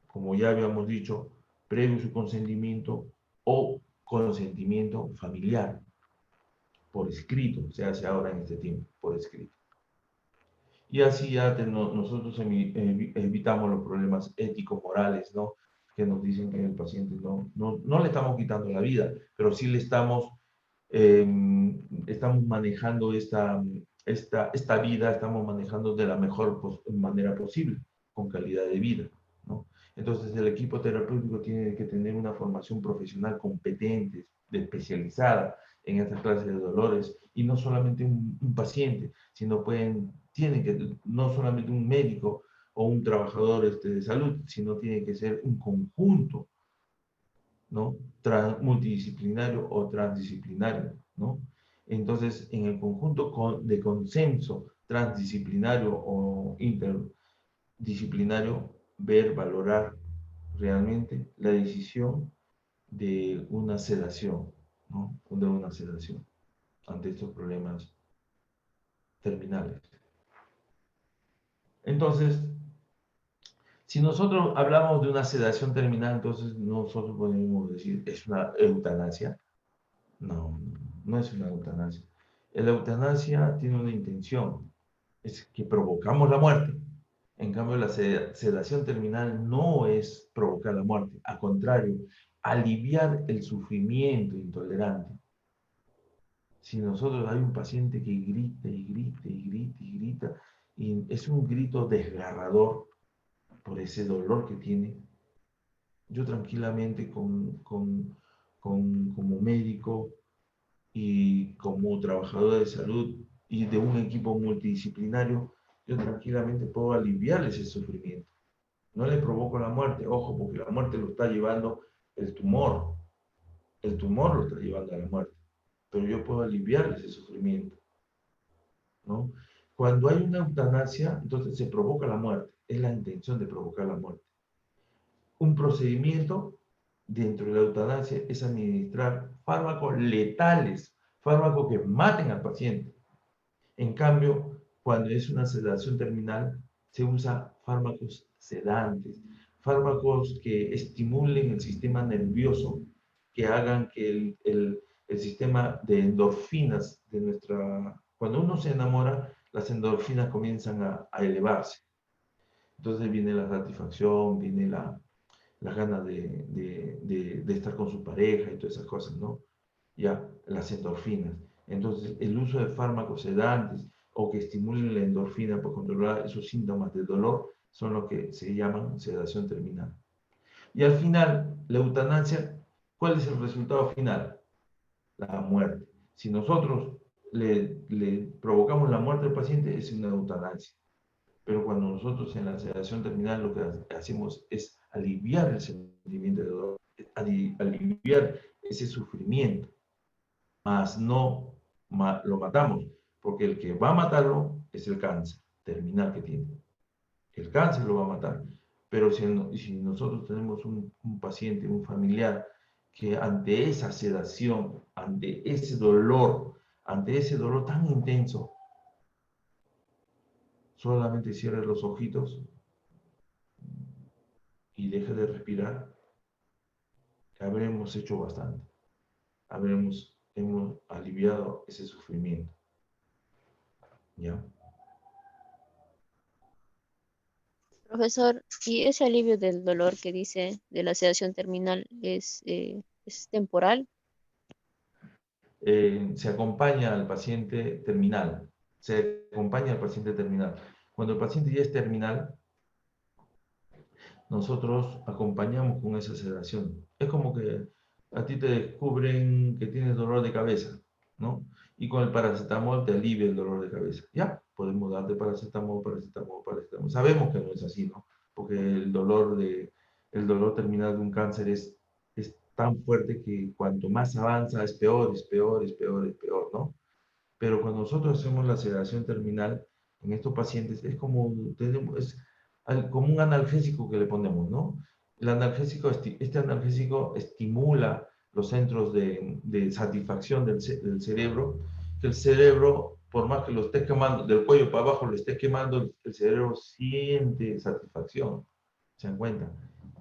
como ya habíamos dicho, previo su consentimiento o consentimiento familiar, por escrito, se hace ahora en este tiempo, por escrito. Y así ya nosotros evitamos los problemas éticos, morales, ¿no? Que nos dicen que el paciente no le estamos quitando la vida, pero sí le estamos manejando esta vida, estamos manejando de la mejor manera posible, con calidad de vida, ¿no? Entonces el equipo terapéutico tiene que tener una formación profesional competente, especializada en estas clases de dolores, y no solamente un paciente, sino tiene que, no solamente un médico o un trabajador de salud, sino tiene que ser un conjunto, ¿no? Multidisciplinario o transdisciplinario, ¿no? Entonces, en el conjunto de consenso transdisciplinario o interdisciplinario, valorar realmente la decisión de una sedación, ¿no? De una sedación ante estos problemas terminales. Entonces, si nosotros hablamos de una sedación terminal, entonces nosotros podemos decir, ¿es una eutanasia? No, no es una eutanasia. La eutanasia tiene una intención, es que provocamos la muerte. En cambio, la sedación terminal no es provocar la muerte, al contrario, aliviar el sufrimiento intolerante. Si nosotros hay un paciente que grita y grita y grita y grita, y es un grito desgarrador por ese dolor que tiene, yo tranquilamente como médico y como trabajador de salud y de un equipo multidisciplinario, yo tranquilamente puedo aliviar ese sufrimiento. No le provoco la muerte, ojo, porque la muerte lo está llevando el tumor. El tumor lo está llevando a la muerte. Pero yo puedo aliviar ese sufrimiento, ¿no? Cuando hay una eutanasia, entonces se provoca la muerte. Es la intención de provocar la muerte. Un procedimiento dentro de la eutanasia es administrar fármacos letales, fármacos que maten al paciente. En cambio, cuando es una sedación terminal, se usa fármacos sedantes, fármacos que estimulen el sistema nervioso, que hagan que el sistema de endorfinas de nuestra... Cuando uno se enamora, las endorfinas comienzan a elevarse. Entonces viene la satisfacción, viene las ganas de estar con su pareja y todas esas cosas, ¿no? Ya, las endorfinas. Entonces, el uso de fármacos sedantes o que estimulen la endorfina para controlar esos síntomas de dolor son lo que se llaman sedación terminal. Y al final, la eutanasia, ¿cuál es el resultado final? La muerte. Si nosotros le provocamos la muerte al paciente, es una eutanasia. Pero cuando nosotros en la sedación terminal lo que hacemos es aliviar el sentimiento de dolor, aliviar ese sufrimiento, más no lo matamos, porque el que va a matarlo es el cáncer terminal que tiene. El cáncer lo va a matar. Pero si nosotros tenemos un paciente, un familiar, que ante esa sedación, ante ese dolor tan intenso, solamente cierre los ojitos y deje de respirar, habremos hecho bastante. Hemos aliviado ese sufrimiento. ¿Ya? Profesor, ¿y ese alivio del dolor que dice de la sedación terminal es temporal? Se acompaña al paciente terminal. Se acompaña al paciente terminal. Cuando el paciente ya es terminal, nosotros acompañamos con esa sedación. Es como que a ti te descubren que tienes dolor de cabeza, ¿no? Y con el paracetamol te alivia el dolor de cabeza. Ya, podemos darte paracetamol. Sabemos que no es así, ¿no? Porque el dolor terminal de un cáncer es tan fuerte que cuanto más avanza es peor, ¿no? Pero cuando nosotros hacemos la sedación terminal en estos pacientes, es como un analgésico que le ponemos, ¿no? Este analgésico estimula los centros de satisfacción del cerebro, que el cerebro, por más que lo esté quemando, del cuello para abajo lo esté quemando, el cerebro siente satisfacción. ¿Se dan cuenta?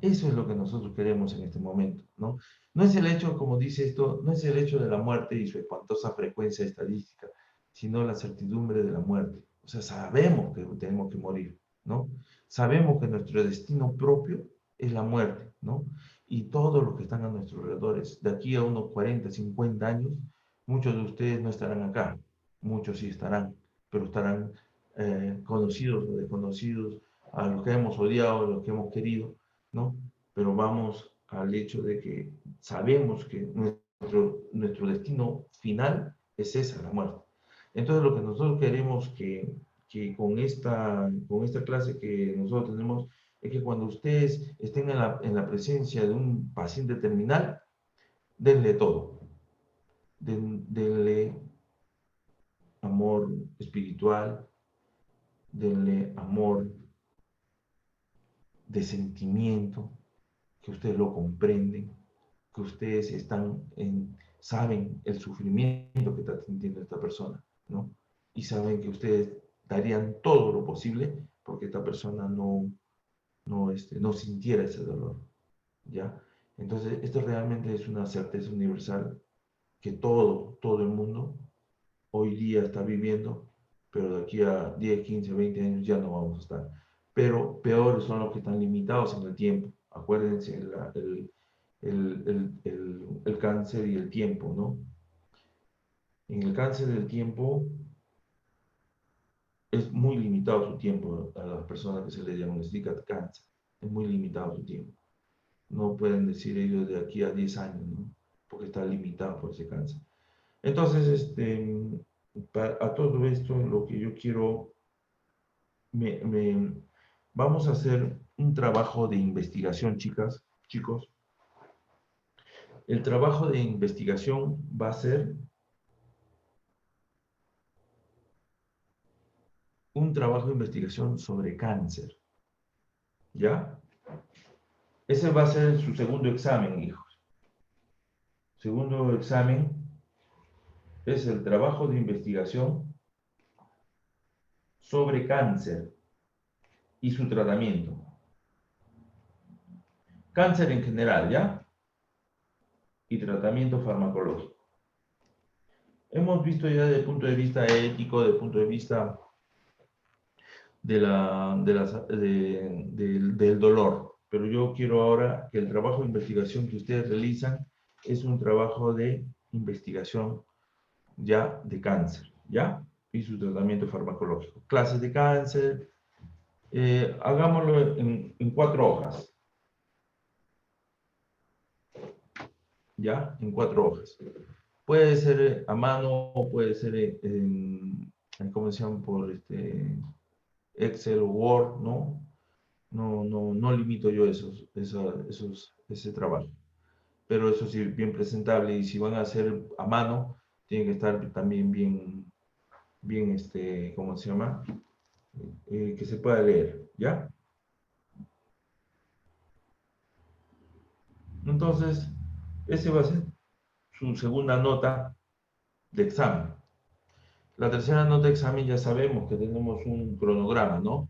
Eso es lo que nosotros queremos en este momento, ¿no? No es el hecho, como dice esto, no es el hecho de la muerte y su espantosa frecuencia estadística, sino la certidumbre de la muerte. O sea, sabemos que tenemos que morir, ¿no? Sabemos que nuestro destino propio es la muerte, ¿no? Y todos los que están a nuestros alrededores, de aquí a unos 40, 50 años, muchos de ustedes no estarán acá, muchos sí estarán, pero estarán conocidos o desconocidos, a los que hemos odiado, a los que hemos querido, ¿no? Pero vamos al hecho de que sabemos que nuestro destino final es esa, la muerte. Entonces lo que nosotros queremos que con esta clase que nosotros tenemos es que cuando ustedes estén en la presencia de un paciente terminal, denle todo. Denle amor espiritual, denle amor de sentimiento, que ustedes lo comprenden, que ustedes saben el sufrimiento que está sintiendo esta persona, ¿no? Y saben que ustedes darían todo lo posible porque esta persona no sintiera ese dolor, ¿ya? Entonces, esto realmente es una certeza universal que todo el mundo hoy día está viviendo, pero de aquí a 10, 15, 20 años ya no vamos a estar. Pero peores son los que están limitados en el tiempo. Acuérdense, el cáncer y el tiempo, ¿no? En el cáncer del tiempo es muy limitado su tiempo a las personas que se les diagnostica cáncer. Es muy limitado su tiempo. No pueden decir ellos de aquí a 10 años, ¿no? Porque está limitado por ese cáncer. Entonces, a todo esto, lo que yo quiero, vamos a hacer un trabajo de investigación, chicos. El trabajo de investigación va a ser un trabajo de investigación sobre cáncer, ¿ya? Ese va a ser su segundo examen, hijos. Segundo examen es el trabajo de investigación sobre cáncer y su tratamiento. Cáncer en general, ¿ya? Y tratamiento farmacológico. Hemos visto ya desde el punto de vista ético, desde el punto de vista del dolor. Pero yo quiero ahora que el trabajo de investigación que ustedes realizan es un trabajo de investigación ya de cáncer, ¿ya? Y su tratamiento farmacológico. Clases de cáncer, hagámoslo en 4 hojas. ¿Ya? En 4 hojas. Puede ser a mano, puede ser ¿cómo se llama? Por Excel o Word, ¿no? No limito yo ese trabajo. Pero eso sí, bien presentable. Y si van a hacer a mano, tiene que estar también bien, ¿cómo se llama? Que se pueda leer, ¿ya? Entonces, ese va a ser su segunda nota de examen. La tercera nota de examen ya sabemos que tenemos un cronograma, ¿no?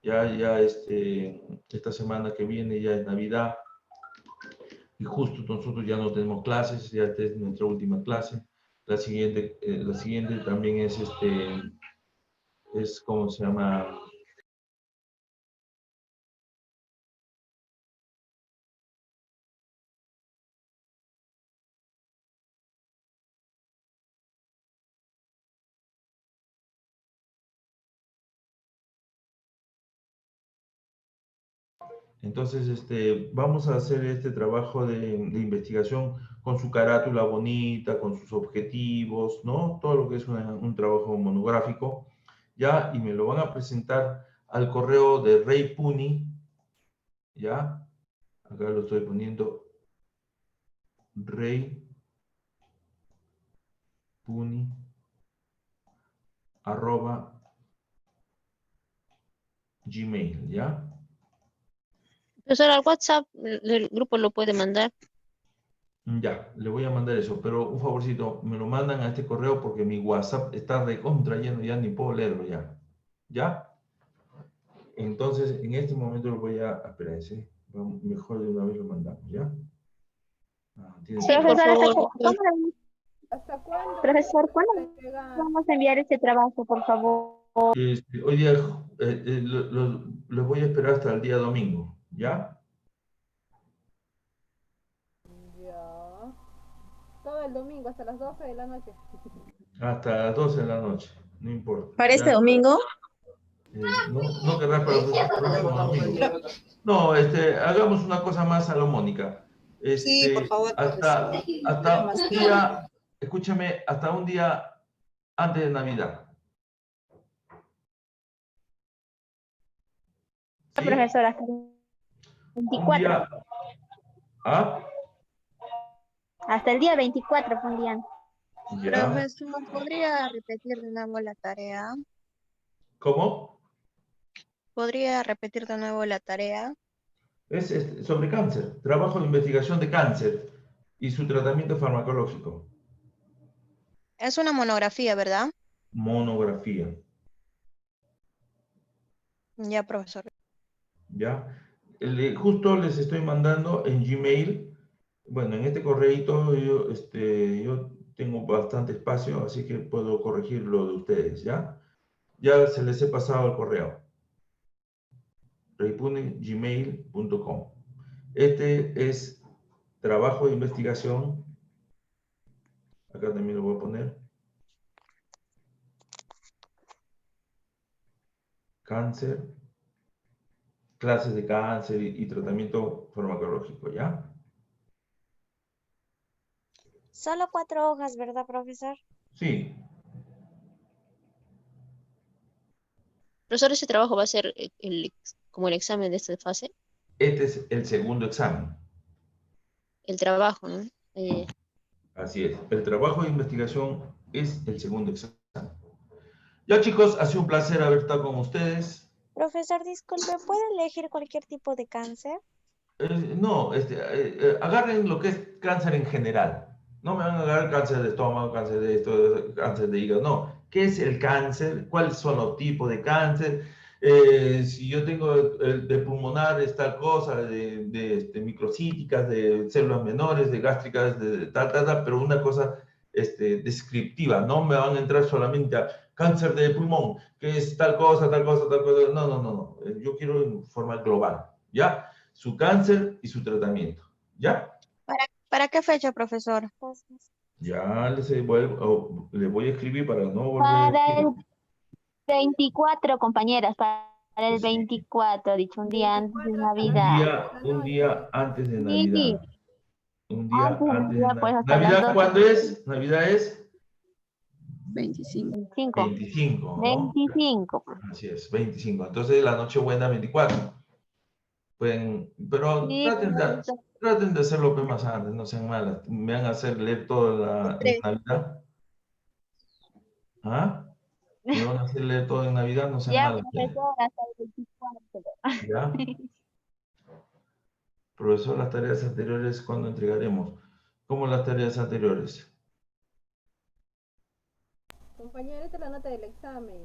Ya esta semana que viene ya es Navidad y justo nosotros ya no tenemos clases, ya esta es nuestra última clase. La siguiente también es ¿cómo se llama? Entonces, vamos a hacer este trabajo de investigación con su carátula bonita, con sus objetivos, ¿no? Todo lo que es un trabajo monográfico, ¿ya? Y me lo van a presentar al correo de Rey Puni, ¿ya? Acá lo estoy poniendo, Rey Puni, @gmail, ¿ya? Profesor, al WhatsApp del grupo lo puede mandar. Ya, le voy a mandar eso, pero un favorcito, me lo mandan a este correo porque mi WhatsApp está recontra lleno, ya ni puedo leerlo ya. ¿Ya? Entonces, en este momento lo voy a esperar, ¿sí? Mejor de una vez lo mandamos, ¿ya? Profesor, ¿Hasta cuándo? Profesor, ¿cuándo vamos a enviar este trabajo, por favor? Hoy día lo voy a esperar hasta el día domingo, ¿ya? Ya. Todo el domingo, hasta las 12 de la noche. Hasta las 12 de la noche, no importa. ¿Para este domingo? No querrás para el próximo domingo. No, hagamos una cosa más salomónica. Sí, por favor. Hasta un día, escúchame, hasta un día antes de Navidad. ¿Sí? Profesor, hasta el 24. ¿Ah? Hasta el día 24 fue un día. Ya. Profesor, ¿podría repetir de nuevo la tarea? ¿Cómo? ¿Podría repetir de nuevo la tarea? Es sobre cáncer, trabajo de investigación de cáncer y su tratamiento farmacológico. Es una monografía, ¿verdad? Monografía. Ya, profesor. ¿Ya? Justo les estoy mandando en Gmail. Bueno, en este correíto yo tengo bastante espacio, así que puedo corregir lo de ustedes, ¿ya? Ya se les he pasado el correo. reypune@gmail.com. Este es trabajo de investigación. Acá también lo voy a poner. Cáncer. Clases de cáncer y tratamiento farmacológico, ¿ya? Solo 4 hojas, ¿verdad, profesor? Sí. Profesor, ¿ese trabajo va a ser como el examen de esta fase? Este es el segundo examen. El trabajo, ¿no? Así es. El trabajo de investigación es el segundo examen. Ya, chicos, ha sido un placer haber estado con ustedes. Profesor, disculpe, ¿puede elegir cualquier tipo de cáncer? No, agarren lo que es cáncer en general. No me van a agarrar cáncer de estómago, cáncer de esto, cáncer de hígado. No. ¿Qué es el cáncer? ¿Cuáles son los tipos de cáncer? Si yo tengo de pulmonar es tal cosa, microcíticas, de células menores, de gástricas, de tal, pero una cosa descriptiva. No me van a entrar solamente a cáncer de pulmón, que es tal cosa, tal cosa, tal cosa. No, no, no, no. Yo quiero en forma global, ¿ya? Su cáncer y su tratamiento, ¿ya? ¿Para qué fecha, profesor? Ya le voy a escribir para no volver a Para decir. el 24, compañeras, para el 24, dicho un día antes de Navidad. Un día antes de Sí, Navidad. Un día antes de antes de Navidad, pues Navidad. hasta las ¿Navidad 12. cuándo es? ¿Navidad es? 25. 25, ¿no? 25. Así es, 25. Entonces la Nochebuena 24. Pero Sí, traten de hacerlo pues más antes, no sean malas. Me van a hacer leer toda en Navidad. ¿Ah? Me van a hacer leer todo en Navidad, no sean ya, malas. profesor, hasta el 24. ¿Ya? Profesor, las tareas anteriores, ¿cuándo entregaremos? ¿Cómo las tareas anteriores? Compañera, esta es la nota del examen.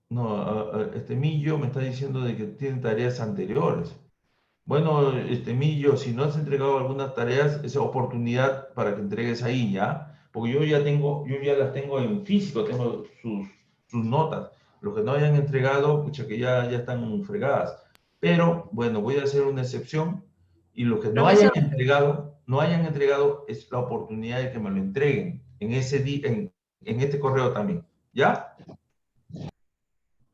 No, Millo me está diciendo de que tiene tareas anteriores. Bueno, Millo, si no has entregado algunas tareas, es oportunidad para que entregues ahí, ¿ya? Porque yo ya las tengo en físico, tengo sus notas. Los que no hayan entregado, pucha, que ya están fregadas. Pero, bueno, voy a hacer una excepción y los que no hayan entregado, es la oportunidad de que me lo entreguen en ese en este correo también, ¿ya?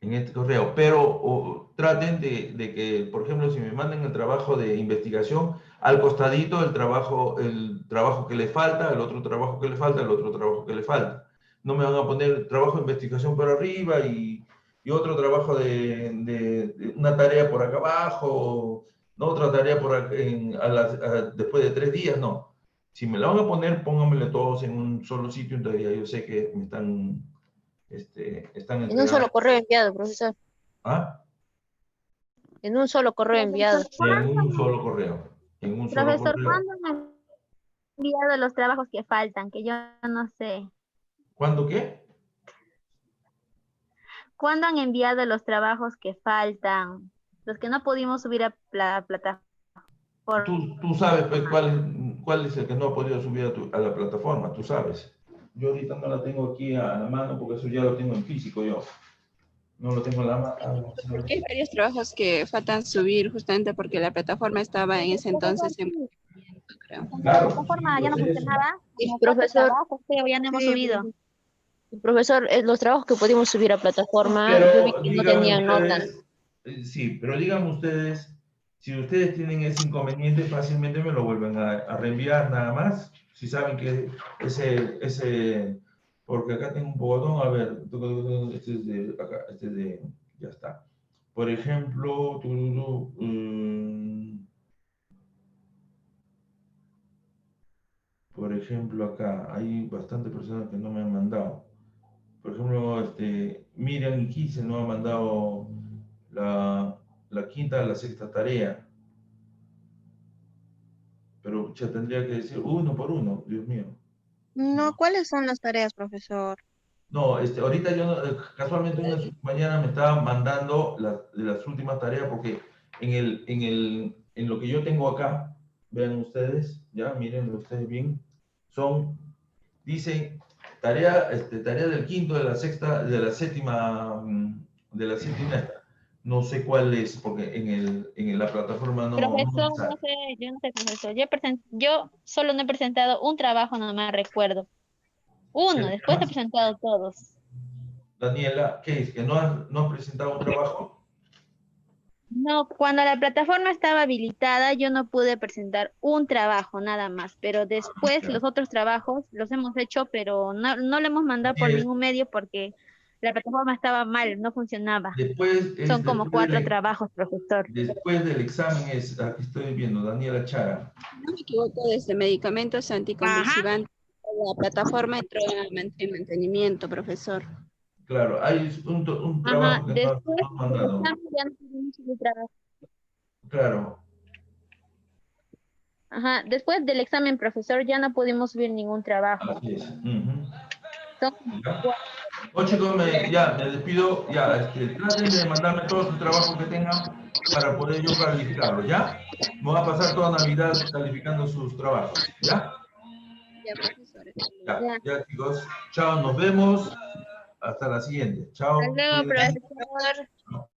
En este correo, pero traten de que, por ejemplo, si me mandan el trabajo de investigación, al costadito el trabajo que le falta, el otro trabajo que le falta, el otro trabajo que le falta. No me van a poner trabajo de investigación por arriba y otro trabajo de una tarea por acá abajo, no otra tarea después de 3 días, no. Si me la van a poner, pónganmele todos en un solo sitio, entonces ya yo sé que me están En un entregando. solo correo enviado, profesor. ¿Ah? En un solo correo enviado. En un solo correo. En un solo Profesor, correo. ¿cuándo han enviado los trabajos que faltan? Que yo no sé. ¿Cuándo qué? ¿Cuándo han enviado los trabajos que faltan? Los que no pudimos subir a la plataforma. Tú sabes pues, cuál es el que no ha podido subir a la plataforma, tú sabes. Yo ahorita no la tengo aquí a la mano porque eso ya lo tengo en físico yo. No lo tengo en la mano. Porque hay varios trabajos que faltan subir justamente porque la plataforma estaba en ese entonces en movimiento, creo. La plataforma ya no funcionaba. Profesor, pero ya no hemos subido. Profesor, los trabajos que pudimos subir a plataforma, Pero yo vi que no díganme tenían notas. ustedes, sí, pero díganme ustedes, si ustedes tienen ese inconveniente, fácilmente me lo vuelven a reenviar nada más. Si saben que porque acá tengo un botón, a ver, este es de acá, ya está. Por ejemplo, por ejemplo, acá hay bastantes personas que no me han mandado. Por ejemplo, Miriam y Kise no han mandado la quinta a la sexta tarea. Pero ya tendría que decir uno por uno, Dios mío. No, ¿cuáles son las tareas, profesor? No, ahorita yo casualmente una mañana me estaba mandando de las últimas tareas porque en lo que yo tengo acá, vean ustedes, ya miren ustedes bien, dice tarea del quinto, de la sexta, de la séptima esta. No sé cuál es, porque en la plataforma no Profesor, me sale. yo no sé, profesor. Yo solo no he presentado un trabajo, no me recuerdo. Uno, después he presentado todos. Daniela, ¿qué es? ¿Que no has presentado un trabajo? No, cuando la plataforma estaba habilitada, yo no pude presentar un trabajo nada más, pero después los otros trabajos los hemos hecho, pero no lo hemos mandado por ningún medio porque la plataforma estaba mal, no funcionaba. Son como 4 trabajos, profesor. Después del examen aquí estoy viendo, Daniela Chara. Si no me equivoco, desde medicamentos anticonvulsivantes, la plataforma entró en mantenimiento, profesor. Claro, hay un trabajo que no has mandado. Ya no pudimos subir trabajo. Claro. Ajá, después del examen, profesor, ya no pudimos subir ningún trabajo. Así es. Ujú. Son Ya. Bueno, chicos, ya me despido. Ya, traten de mandarme todos sus trabajos que tengan para poder yo calificarlos, ¿ya? Me voy a pasar toda Navidad calificando sus trabajos, ¿ya? Ya, profesor. Ya, chicos. Chao, nos vemos. Hasta la siguiente. Chao. Hasta luego, Cuídense. profesor.